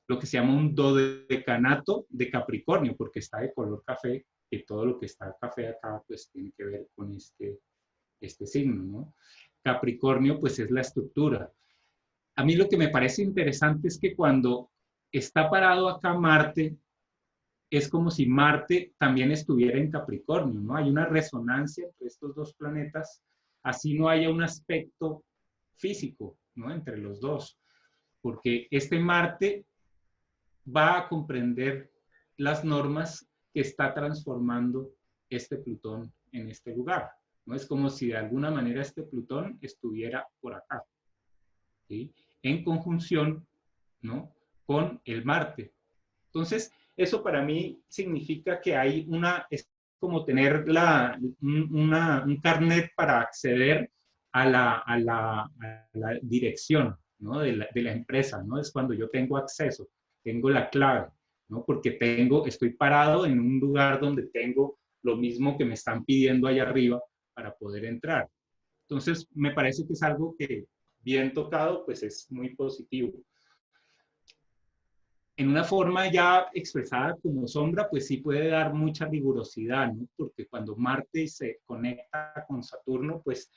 lo que se llama un dodecanato de Capricornio, porque está de color café, y todo lo que está café acá pues tiene que ver con este signo, ¿no? Capricornio pues es la estructura. A mí lo que me parece interesante es que cuando está parado acá Marte, es como si Marte también estuviera en Capricornio, ¿no? Hay una resonancia entre estos dos planetas, así no haya un aspecto físico, ¿no? Entre los dos, porque este Marte va a comprender las normas que está transformando este Plutón en este lugar, ¿no? Es como si de alguna manera este Plutón estuviera por acá, ¿sí? En conjunción, ¿no? Con el Marte. Entonces, eso para mí significa que hay una como tener un carnet para acceder a la dirección, ¿no? de la empresa, ¿no? Es cuando yo tengo acceso, tengo la clave, ¿no? Porque estoy parado en un lugar donde tengo lo mismo que me están pidiendo allá arriba para poder entrar. Entonces, me parece que es algo que, bien tocado, pues es muy positivo. En una forma ya expresada como sombra, pues sí puede dar mucha rigurosidad, ¿no? Porque cuando Marte se conecta con Saturno, pues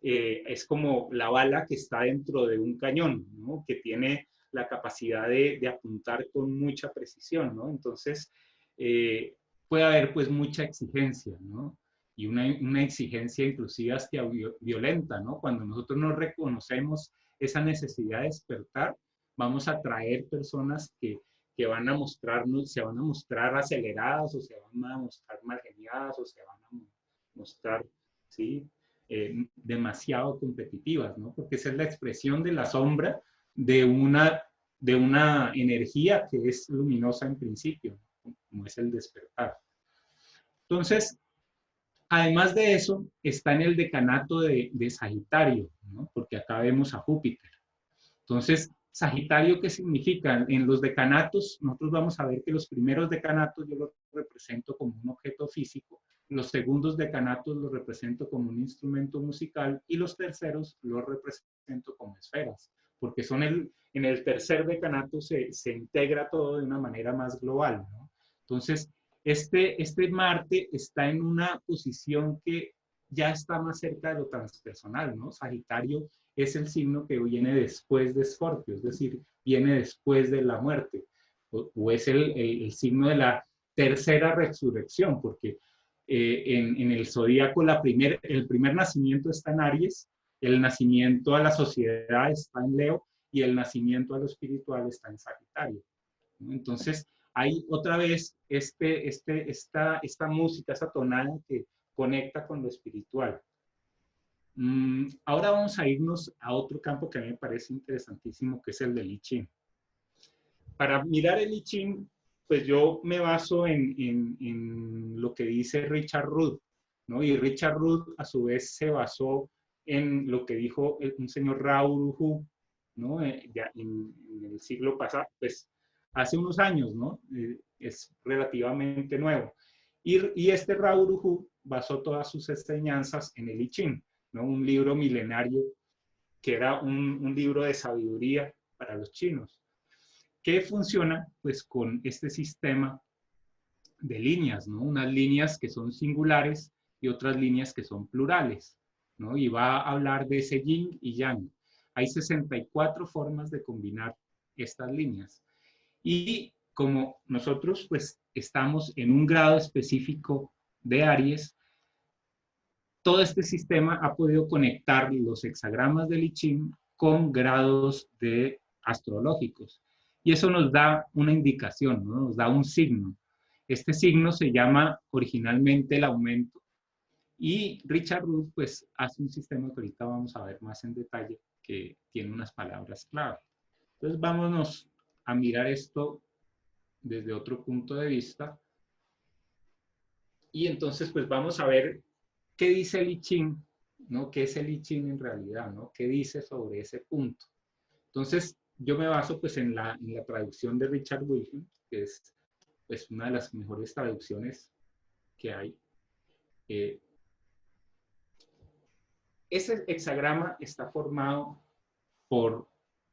es como la bala que está dentro de un cañón, ¿no? Que tiene la capacidad de apuntar con mucha precisión, ¿no? Entonces, puede haber pues mucha exigencia, ¿no? Y una exigencia inclusive hasta violenta, ¿no? Cuando nosotros no reconocemos esa necesidad de despertar, vamos a atraer personas que van a mostrarnos, se van a mostrar aceleradas o se van a mostrar mal geniadas o se van a mostrar, ¿sí? Demasiado competitivas, ¿no? Porque esa es la expresión de la sombra de una energía que es luminosa en principio, como es el despertar. Entonces, además de eso, está en el decanato de Sagitario, ¿no? Porque acá vemos a Júpiter. Entonces, Sagitario, ¿qué significa? En los decanatos, nosotros vamos a ver que los primeros decanatos yo los represento como un objeto físico, los segundos decanatos los represento como un instrumento musical y los terceros los represento como esferas, porque en el tercer decanato se integra todo de una manera más global, ¿no? Entonces, este Marte está en una posición que ya está más cerca de lo transpersonal, ¿no? Sagitario es el signo que viene después de Escorpio, es decir, viene después de la muerte, o es el signo de la tercera resurrección, porque en el zodíaco el primer nacimiento está en Aries, el nacimiento a la sociedad está en Leo y el nacimiento a lo espiritual está en Sagitario, ¿no? Entonces, hay otra vez esta música, esta tonada que conecta con lo espiritual. Ahora vamos a irnos a otro campo que a mí me parece interesantísimo, que es el del I Ching. Para mirar el I Ching, pues yo me baso en lo que dice Richard Rudd, ¿no? Y Richard Rudd a su vez se basó en lo que dijo un señor Raoul Hu, ¿no? Ya en el siglo pasado, pues hace unos años, ¿no? Es relativamente nuevo. Y este Raoul Hu basó todas sus enseñanzas en el I Ching, ¿no? Un libro milenario que era un libro de sabiduría para los chinos, que funciona pues con este sistema de líneas, ¿no? Unas líneas que son singulares y otras líneas que son plurales, ¿no? Y va a hablar de ese yin y yang. Hay 64 formas de combinar estas líneas. Y como nosotros pues estamos en un grado específico de Aries, todo este sistema ha podido conectar los hexagramas del I Ching con grados astrológicos. Y eso nos da una indicación, ¿no? Nos da un signo. Este signo se llama originalmente el aumento. Y Richard Rudd pues hace un sistema que ahorita vamos a ver más en detalle, que tiene unas palabras clave. Entonces vámonos a mirar esto desde otro punto de vista. Y entonces pues vamos a ver qué dice el I Ching, ¿no? ¿Qué es el I Ching en realidad, ¿no? ¿Qué dice sobre ese punto? Entonces, yo me baso pues en la traducción de Richard Wilhelm, que es pues, una de las mejores traducciones que hay. Ese hexagrama está formado por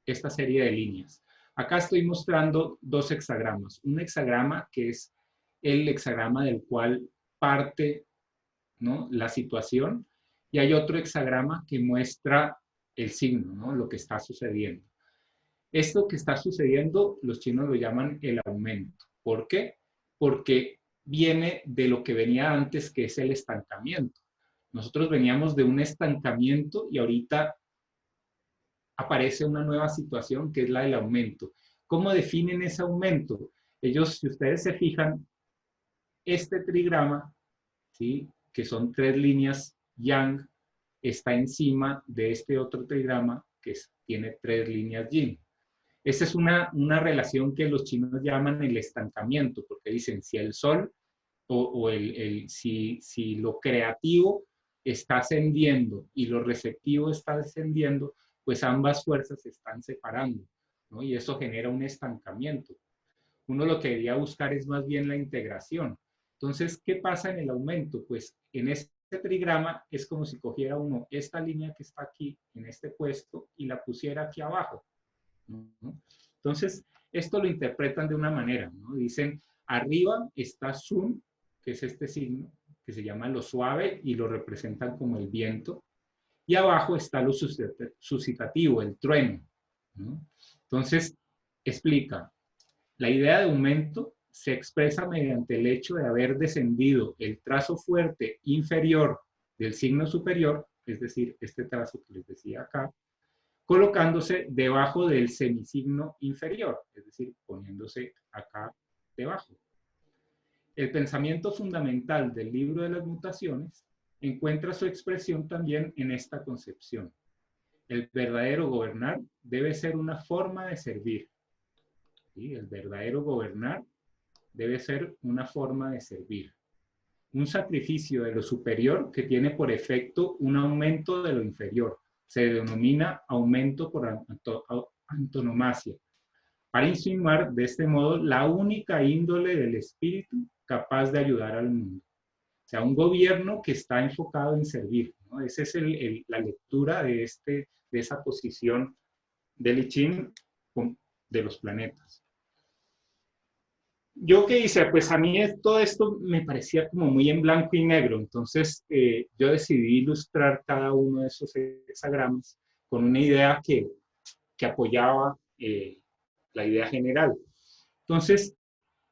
esta serie de líneas. Acá estoy mostrando dos hexagramas. Un hexagrama que es el hexagrama del cual parte, ¿no? La situación, y hay otro hexagrama que muestra el signo, ¿no? Lo que está sucediendo. Esto que está sucediendo, los chinos lo llaman el aumento. ¿Por qué? Porque viene de lo que venía antes, que es el estancamiento. Nosotros veníamos de un estancamiento y ahorita aparece una nueva situación que es la del aumento. ¿Cómo definen ese aumento? Ellos, si ustedes se fijan, este trigrama, ¿sí? Que son tres líneas yang, está encima de este otro trigrama que tiene tres líneas yin. Esa es una relación que los chinos llaman el estancamiento, porque dicen, si el sol si lo creativo está ascendiendo y lo receptivo está descendiendo, pues ambas fuerzas se están separando, ¿no? Y eso genera un estancamiento. Uno lo que debería buscar es más bien la integración. Entonces, ¿qué pasa en el aumento? Pues en este trigrama es como si cogiera uno esta línea que está aquí en este puesto y la pusiera aquí abajo, ¿no? Entonces, esto lo interpretan de una manera, ¿no? Dicen, arriba está Sun, que es este signo, que se llama lo suave y lo representan como el viento, y abajo está lo suscitativo, el trueno, ¿no? Entonces, explica, la idea de aumento se expresa mediante el hecho de haber descendido el trazo fuerte inferior del signo superior, es decir, este trazo que les decía acá, colocándose debajo del semisigno inferior, es decir, poniéndose acá debajo. El pensamiento fundamental del libro de las mutaciones encuentra su expresión también en esta concepción. El verdadero gobernar debe ser una forma de servir. ¿Sí? El verdadero gobernar debe ser una forma de servir. Un sacrificio de lo superior que tiene por efecto un aumento de lo inferior. Se denomina aumento por antonomasia, para insinuar de este modo la única índole del espíritu capaz de ayudar al mundo. O sea, un gobierno que está enfocado en servir, ¿no? Esa es la lectura de esa posición del I Ching de los planetas. ¿Yo qué hice? Pues a mí todo esto me parecía como muy en blanco y negro, entonces yo decidí ilustrar cada uno de esos hexagramas con una idea que apoyaba la idea general. Entonces,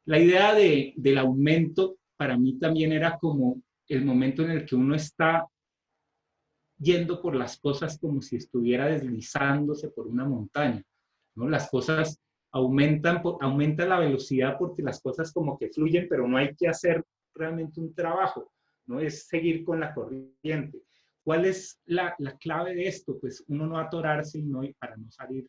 la idea del aumento para mí también era como el momento en el que uno está yendo por las cosas como si estuviera deslizándose por una montaña, ¿no? Las cosas aumenta la velocidad porque las cosas como que fluyen, pero no hay que hacer realmente un trabajo, ¿no? Es seguir con la corriente. ¿Cuál es la clave de esto? Pues uno no atorarse para no salir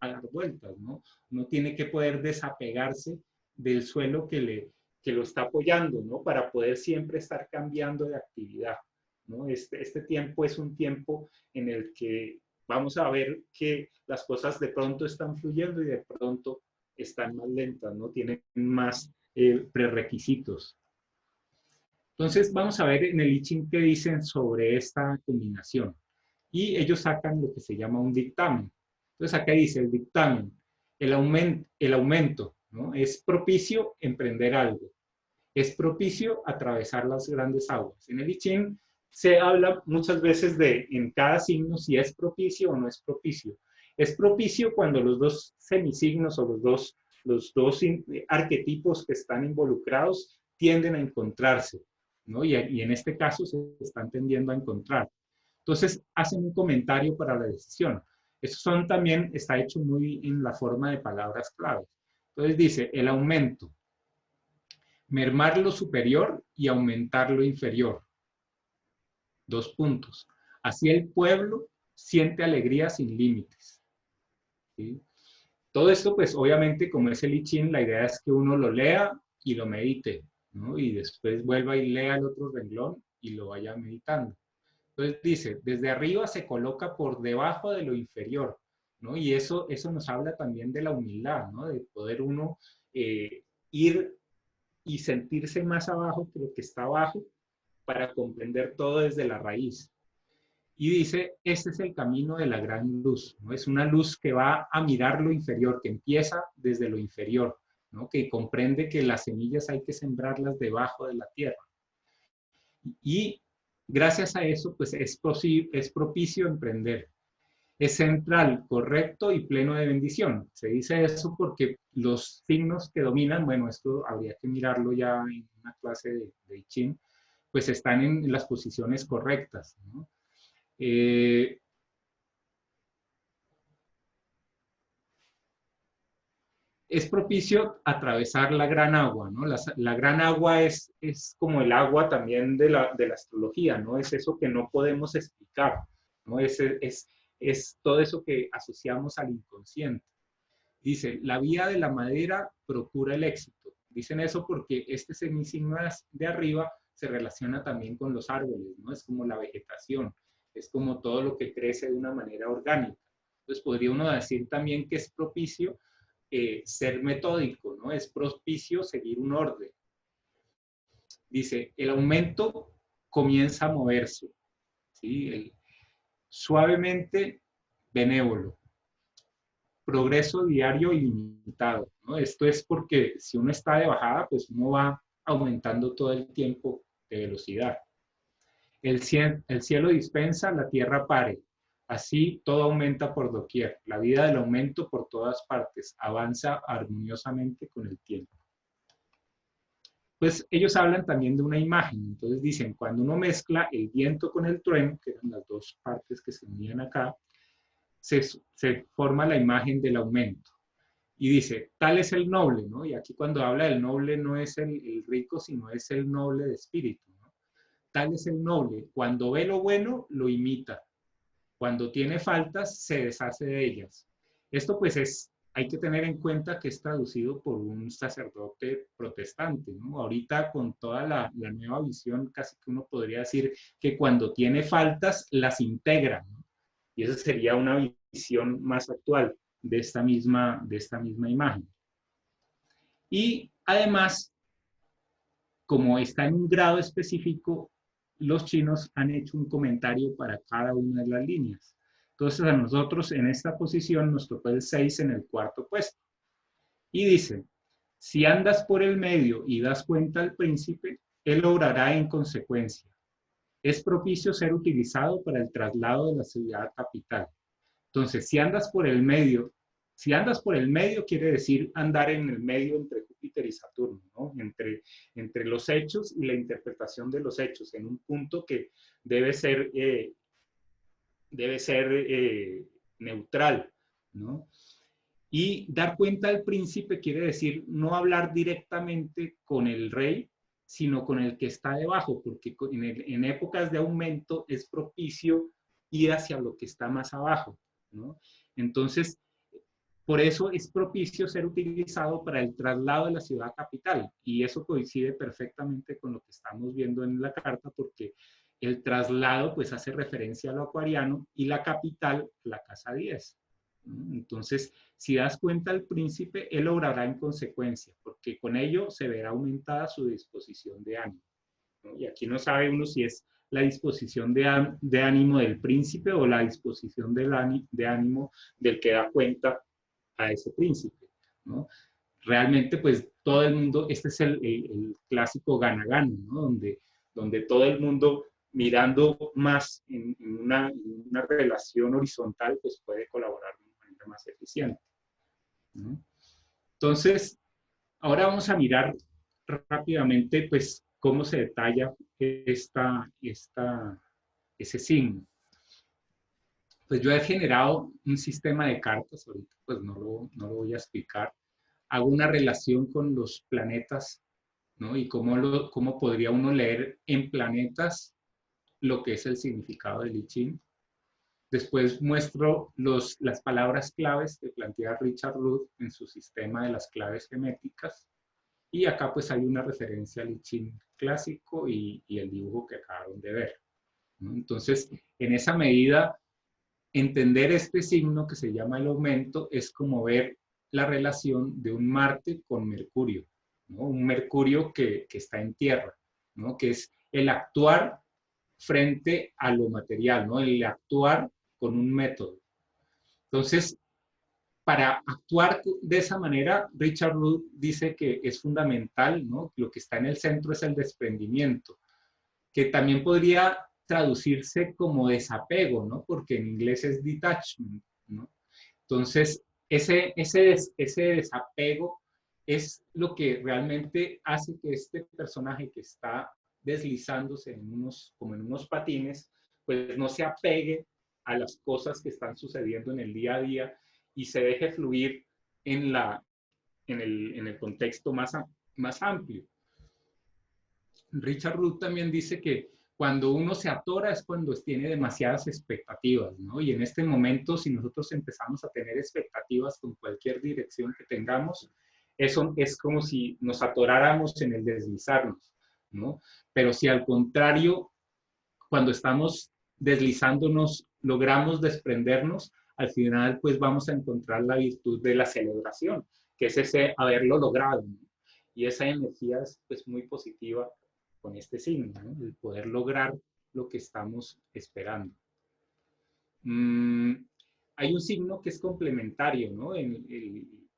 a dar vueltas, ¿no? Uno tiene que poder desapegarse del suelo que lo está apoyando, ¿no? Para poder siempre estar cambiando de actividad, ¿no? Este tiempo es un tiempo en el que vamos a ver que las cosas de pronto están fluyendo y de pronto están más lentas, ¿no? Tienen más prerequisitos. Entonces, vamos a ver en el I Ching qué dicen sobre esta combinación. Y ellos sacan lo que se llama un dictamen. Entonces, acá dice el dictamen, el aumento, ¿no? Es propicio emprender algo. Es propicio atravesar las grandes aguas. En el I Ching se habla muchas veces en cada signo si es propicio o no es propicio. Es propicio cuando los dos semisignos o los dos arquetipos que están involucrados tienden a encontrarse, ¿no? Y en este caso se están tendiendo a encontrar. Entonces hacen un comentario para la decisión. Eso también está hecho muy en la forma de palabras claves. Entonces dice, el aumento, mermar lo superior y aumentar lo inferior. 2 puntos. Así el pueblo siente alegría sin límites. ¿Sí? Todo esto, pues obviamente, como es el I Ching, la idea es que uno lo lea y lo medite, ¿no? Y después vuelva y lea el otro renglón y lo vaya meditando. Entonces dice, desde arriba se coloca por debajo de lo inferior, ¿no? Y eso nos habla también de la humildad, ¿no? De poder uno ir y sentirse más abajo que lo que está abajo para comprender todo desde la raíz. Y dice, este es el camino de la gran luz, ¿no? Es una luz que va a mirar lo inferior, que empieza desde lo inferior, ¿no? Que comprende que las semillas hay que sembrarlas debajo de la tierra. Y gracias a eso, pues es propicio emprender. Es central, correcto y pleno de bendición. Se dice eso porque los signos que dominan, bueno, esto habría que mirarlo ya en una clase de I Ching, pues están en las posiciones correctas, ¿no? Es propicio atravesar la gran agua, ¿no? La gran agua es como el agua también de la astrología, ¿no? Es eso que no podemos explicar, ¿no? Es todo eso que asociamos al inconsciente. Dice, la vía de la madera procura el éxito, Dicen eso porque este semisigno de arriba se relaciona también con los árboles, ¿no? Es como la vegetación, es como todo lo que crece de una manera orgánica. Entonces podría uno decir también que es propicio ser metódico, ¿no? Es propicio seguir un orden. Dice, el aumento comienza a moverse, ¿sí? Suavemente benévolo, progreso diario ilimitado, ¿no? Esto es porque si uno está de bajada, pues uno va aumentando todo el tiempo de velocidad. El cielo dispensa, la tierra pare. Así todo aumenta por doquier. La vida del aumento por todas partes avanza armoniosamente con el tiempo. Pues ellos hablan también de una imagen. Entonces dicen, cuando uno mezcla el viento con el trueno, que eran las dos partes que se unían acá, se forma la imagen del aumento. Y dice, tal es el noble, ¿no? Y aquí cuando habla del noble no es el rico, sino es el noble de espíritu, ¿no? Tal es el noble. Cuando ve lo bueno, lo imita. Cuando tiene faltas, se deshace de ellas. Esto pues hay que tener en cuenta que es traducido por un sacerdote protestante, ¿no? Ahorita con toda la nueva visión, casi que uno podría decir que cuando tiene faltas, las integra, ¿no? Y esa sería una visión más actual de esta misma imagen. Y además, como está en un grado específico, los chinos han hecho un comentario para cada una de las líneas. Entonces a nosotros en esta posición nos tocó el 6 en el cuarto puesto. Y dice, si andas por el medio y das cuenta al príncipe, él obrará en consecuencia. Es propicio ser utilizado para el traslado de la ciudad capital. Entonces, si andas por el medio quiere decir andar en el medio entre Júpiter y Saturno, ¿no? Entre los hechos y la interpretación de los hechos, en un punto que debe ser neutral, ¿no? Y dar cuenta al príncipe quiere decir no hablar directamente con el rey, sino con el que está debajo, porque en épocas de aumento es propicio ir hacia lo que está más abajo, ¿no? Entonces, por eso es propicio ser utilizado para el traslado de la ciudad capital, y eso coincide perfectamente con lo que estamos viendo en la carta, porque el traslado pues hace referencia a lo acuariano y la capital, la casa 10. Entonces, si das cuenta al príncipe, él obrará en consecuencia, porque con ello se verá aumentada su disposición de ánimo, ¿no? Y aquí no sabe uno si es la disposición de ánimo del príncipe o la disposición de ánimo del que da cuenta a ese príncipe, ¿no? Realmente, pues todo el mundo, este es el clásico gana-gana, ¿no? Donde todo el mundo mirando más en una relación horizontal, pues puede colaborar de una manera más eficiente, ¿no? Entonces, ahora vamos a mirar rápidamente, pues, cómo se detalla ese signo. Pues yo he generado un sistema de cartas, ahorita pues no lo voy a explicar. Hago una relación con los planetas, ¿no? Y cómo podría uno leer en planetas lo que es el significado del I Ching. Después muestro las palabras claves que plantea Richard Rudd en su sistema de las claves gemétricas. Y acá pues hay una referencia al I Ching clásico y el dibujo que acabaron de ver, ¿no? Entonces, en esa medida, entender este signo que se llama el aumento es como ver la relación de un Marte con Mercurio, ¿no? Un Mercurio que está en tierra, ¿no? Que es el actuar frente a lo material, ¿no? El actuar con un método. Entonces, para actuar de esa manera, Richard Rudd dice que es fundamental, ¿no? Lo que está en el centro es el desprendimiento, que también podría traducirse como desapego, ¿no? Porque en inglés es detachment, ¿no? Entonces, ese desapego es lo que realmente hace que este personaje que está deslizándose como en unos patines, pues no se apegue a las cosas que están sucediendo en el día a día y se deje fluir en el contexto más amplio. Richard Rudd también dice que cuando uno se atora es cuando tiene demasiadas expectativas, ¿no? Y en este momento, si nosotros empezamos a tener expectativas con cualquier dirección que tengamos, eso es como si nos atoráramos en el deslizarnos, ¿no? Pero si al contrario, cuando estamos deslizándonos, logramos desprendernos, al final pues vamos a encontrar la virtud de la celebración, que es ese haberlo logrado, ¿no? Y esa energía es pues muy positiva con este signo, ¿no? El poder lograr lo que estamos esperando. Hay un signo que es complementario, ¿no?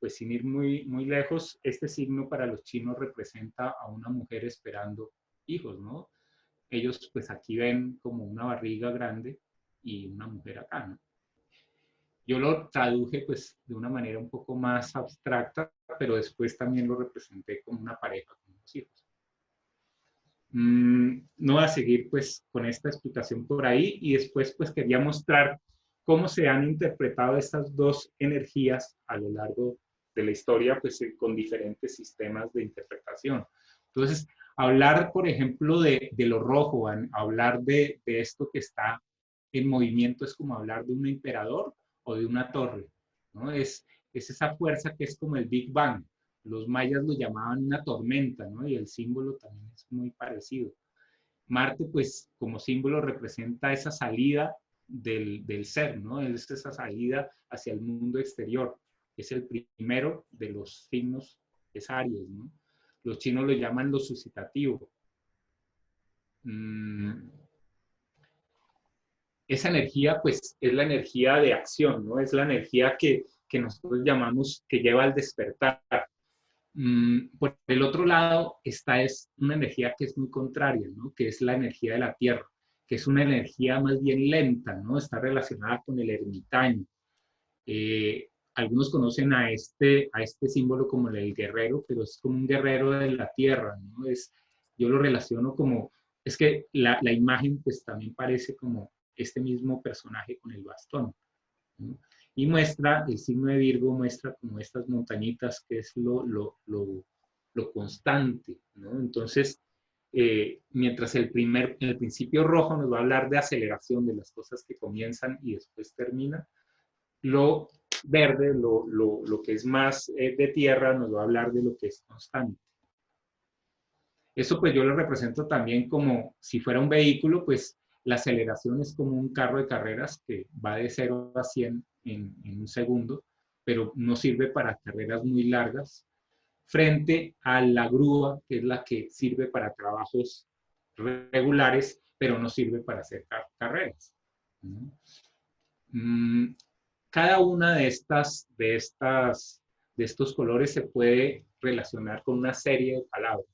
Pues sin ir muy lejos, este signo para los chinos representa a una mujer esperando hijos, ¿no? Ellos pues aquí ven como una barriga grande y una mujer acá, ¿no? Yo lo traduje pues de una manera un poco más abstracta, pero después también lo representé como una pareja con unos hijos. No voy a seguir pues con esta explicación por ahí y después pues quería mostrar cómo se han interpretado estas dos energías a lo largo de la historia pues con diferentes sistemas de interpretación. Entonces, hablar por ejemplo de lo rojo, hablar de esto que está en movimiento es como hablar de un emperador o de una torre, ¿no? Es esa fuerza que es como el Big Bang. Los mayas lo llamaban una tormenta, ¿no? Y el símbolo también es muy parecido. Marte, pues, como símbolo representa esa salida del ser, ¿no? Es esa salida hacia el mundo exterior. Es el primero de los signos, es Aries, ¿no? Los chinos lo llaman lo suscitativo. Esa energía, pues, es la energía de acción, ¿no? Es la energía que nosotros llamamos que lleva al despertar. Por el otro lado, esta es una energía que es muy contraria, ¿no? Que es la energía de la tierra, que es una energía más bien lenta, ¿no? Está relacionada con el ermitaño. Algunos conocen a este símbolo como el guerrero, pero es como un guerrero de la tierra, ¿no? Yo lo relaciono como, es que la imagen pues también parece como este mismo personaje con el bastón, ¿no? Y muestra, el signo de Virgo muestra como estas montañitas que es lo constante, ¿no? Entonces, mientras el principio rojo nos va a hablar de aceleración de las cosas que comienzan y después terminan, lo verde, lo que es más de tierra, nos va a hablar de lo que es constante. Eso pues yo lo represento también como si fuera un vehículo, pues la aceleración es como un carro de carreras que va de 0 a 100 en un segundo, pero no sirve para carreras muy largas, frente a la grúa, que es la que sirve para trabajos regulares, pero no sirve para hacer carreras. Cada una de estos colores se puede relacionar con una serie de palabras.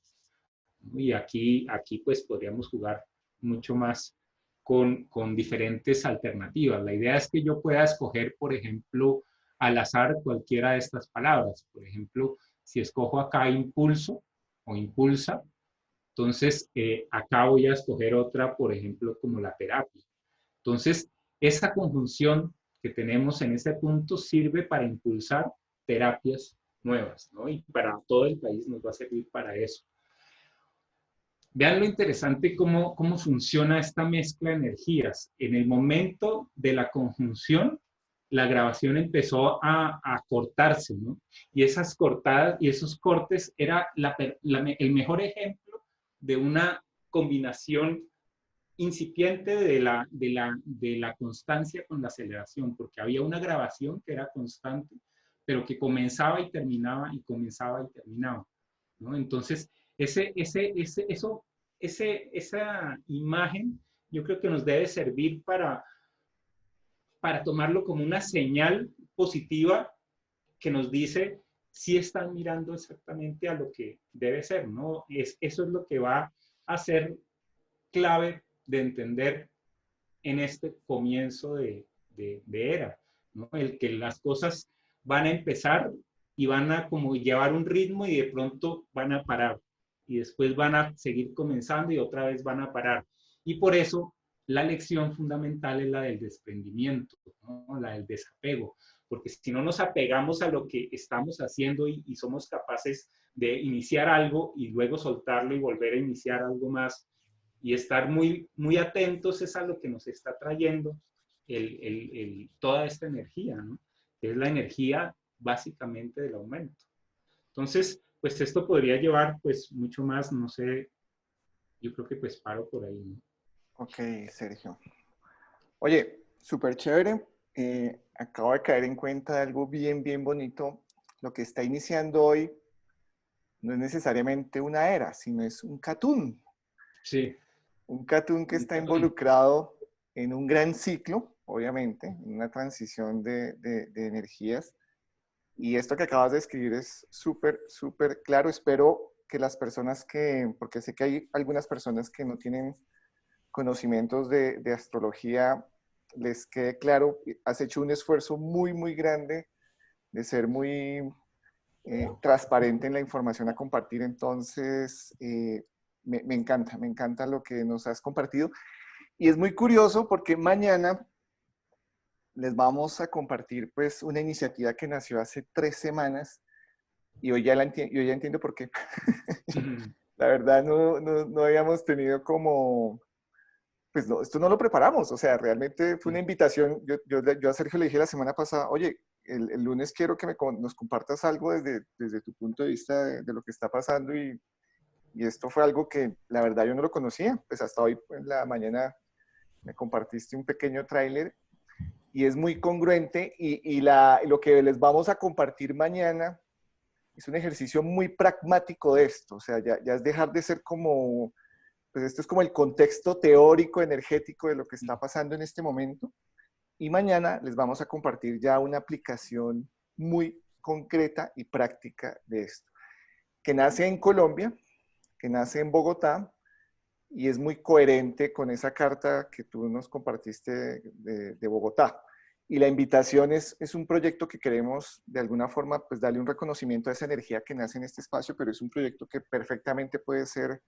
Y aquí pues podríamos jugar mucho más con diferentes alternativas. La idea es que yo pueda escoger, por ejemplo, al azar cualquiera de estas palabras. Por ejemplo, si escojo acá impulso o impulsa, entonces acá voy a escoger otra, por ejemplo, como la terapia. Entonces, esa conjunción que tenemos en este punto sirve para impulsar terapias nuevas, ¿no? Y para todo el país nos va a servir para eso. Vean lo interesante cómo funciona esta mezcla de energías. En el momento de la conjunción, la grabación empezó a cortarse, ¿no? Y esas cortadas y esos cortes era el mejor ejemplo de una combinación incipiente de la constancia con la aceleración, porque había una grabación que era constante, pero que comenzaba y terminaba y comenzaba y terminaba, ¿no? Entonces, esa imagen yo creo que nos debe servir para tomarlo como una señal positiva que nos dice si están mirando exactamente a lo que debe ser, ¿no? Eso es lo que va a ser clave de entender en este comienzo de era, ¿no? El que las cosas van a empezar y van a como llevar un ritmo y de pronto van a parar y después van a seguir comenzando y otra vez van a parar. Y por eso la lección fundamental es la del desprendimiento, ¿no? La del desapego, porque si no nos apegamos a lo que estamos haciendo y somos capaces de iniciar algo y luego soltarlo y volver a iniciar algo más, y estar muy atentos es a lo que nos está trayendo toda esta energía, ¿no? Que es la energía básicamente del aumento. Entonces, pues esto podría llevar pues mucho más, no sé, yo creo que pues paro por ahí, ¿no? Ok, Sergio. Oye, súper chévere. Acabo de caer en cuenta de algo bien, bien bonito. Lo que está iniciando hoy no es necesariamente una era, sino es un catún. Sí, Un catún que un está catún. involucrado en un gran ciclo, obviamente, en una transición de energías. Y esto que acabas de escribir es súper, súper claro. Espero que las personas porque sé que hay algunas personas que no tienen conocimientos de astrología, les quede claro. Has hecho un esfuerzo muy, muy grande de ser muy transparente en la información a compartir. Entonces, me encanta lo que nos has compartido. Y es muy curioso porque mañana les vamos a compartir pues una iniciativa que nació hace 3 semanas y hoy ya entiendo por qué. La verdad no habíamos tenido como, pues no, esto no lo preparamos, o sea, realmente fue una invitación. Yo a Sergio le dije la semana pasada, oye, el lunes quiero que nos compartas algo desde tu punto de vista de lo que está pasando y esto fue algo que la verdad yo no lo conocía, pues hasta hoy en la mañana me compartiste un pequeño tráiler y es muy congruente lo que les vamos a compartir mañana es un ejercicio muy pragmático de esto, o sea, ya es dejar de ser como, pues esto es como el contexto teórico, energético de lo que está pasando en este momento y mañana les vamos a compartir ya una aplicación muy concreta y práctica de esto, que nace en Colombia, que nace en Bogotá y es muy coherente con esa carta que tú nos compartiste de Bogotá. Y la invitación es un proyecto que queremos de alguna forma pues darle un reconocimiento a esa energía que nace en este espacio, pero es un proyecto que perfectamente puede ser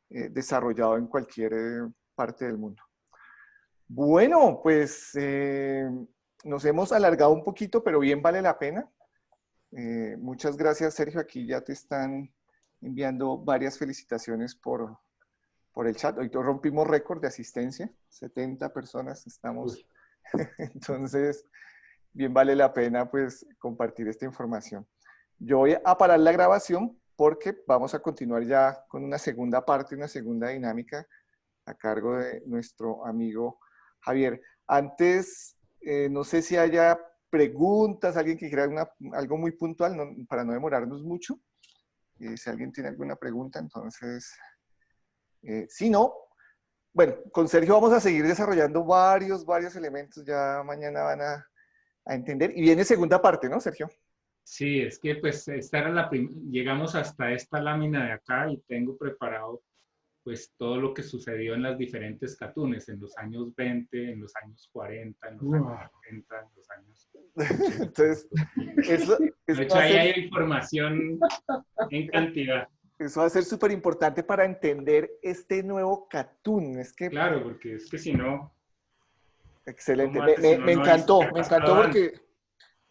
desarrollado en cualquier parte del mundo. Bueno, pues nos hemos alargado un poquito, pero bien vale la pena. Muchas gracias, Sergio. Aquí ya te están enviando varias felicitaciones por el chat. Hoy rompimos récord de asistencia, 70 personas estamos. Uy, Entonces, bien vale la pena pues compartir esta información. Yo voy a parar la grabación porque vamos a continuar ya con una segunda parte, una segunda dinámica a cargo de nuestro amigo Javier. Antes, no sé si haya preguntas, alguien que quiera algo muy puntual, para no demorarnos mucho. Si alguien tiene alguna pregunta, entonces, si no, bueno, con Sergio vamos a seguir desarrollando varios elementos, ya mañana van a entender. Y viene segunda parte, ¿no, Sergio? sí, es que pues esta era llegamos hasta esta lámina de acá y tengo preparado pues todo lo que sucedió en las diferentes catunes, en los años 20, en los años 40, en los años 70, en los años 80. Entonces, eso De va hecho, a ahí ser, hay información en cantidad. eso va a ser súper importante para entender este nuevo Catún. Es que, Claro, porque es que si no, excelente. ¿cómo hace si no, Me no dice qué encantó, ha me encantó pasado antes? porque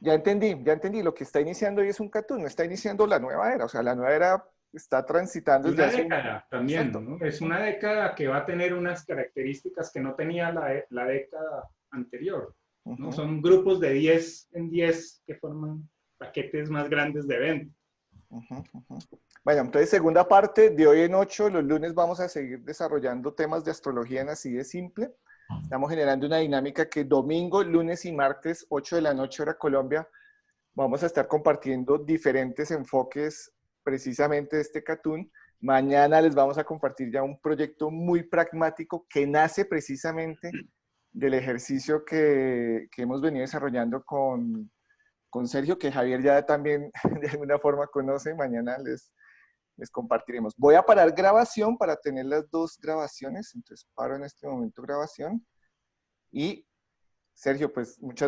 ya entendí. Lo que está iniciando hoy es un Catún, no está iniciando la nueva era. O sea, la nueva era está transitando Y desde una hace un... década también, Exacto. ¿no? Es una década que va a tener unas características que no tenía la década anterior, ¿no? Ujú, Son grupos de 10 en 10 que forman paquetes más grandes de eventos. ujú. Bueno, entonces segunda parte de hoy en 8, los lunes vamos a seguir desarrollando temas de astrología en así de simple. Estamos generando una dinámica que domingo, lunes y martes, 8 de la noche, hora Colombia, vamos a estar compartiendo diferentes enfoques precisamente de este Catún. Mañana les vamos a compartir ya un proyecto muy pragmático que nace precisamente del ejercicio que hemos venido desarrollando con Sergio, que Javier ya también de alguna forma conoce. Mañana les compartiremos. Voy a parar grabación para tener las dos grabaciones. Entonces paro en este momento grabación. Y Sergio, pues muchas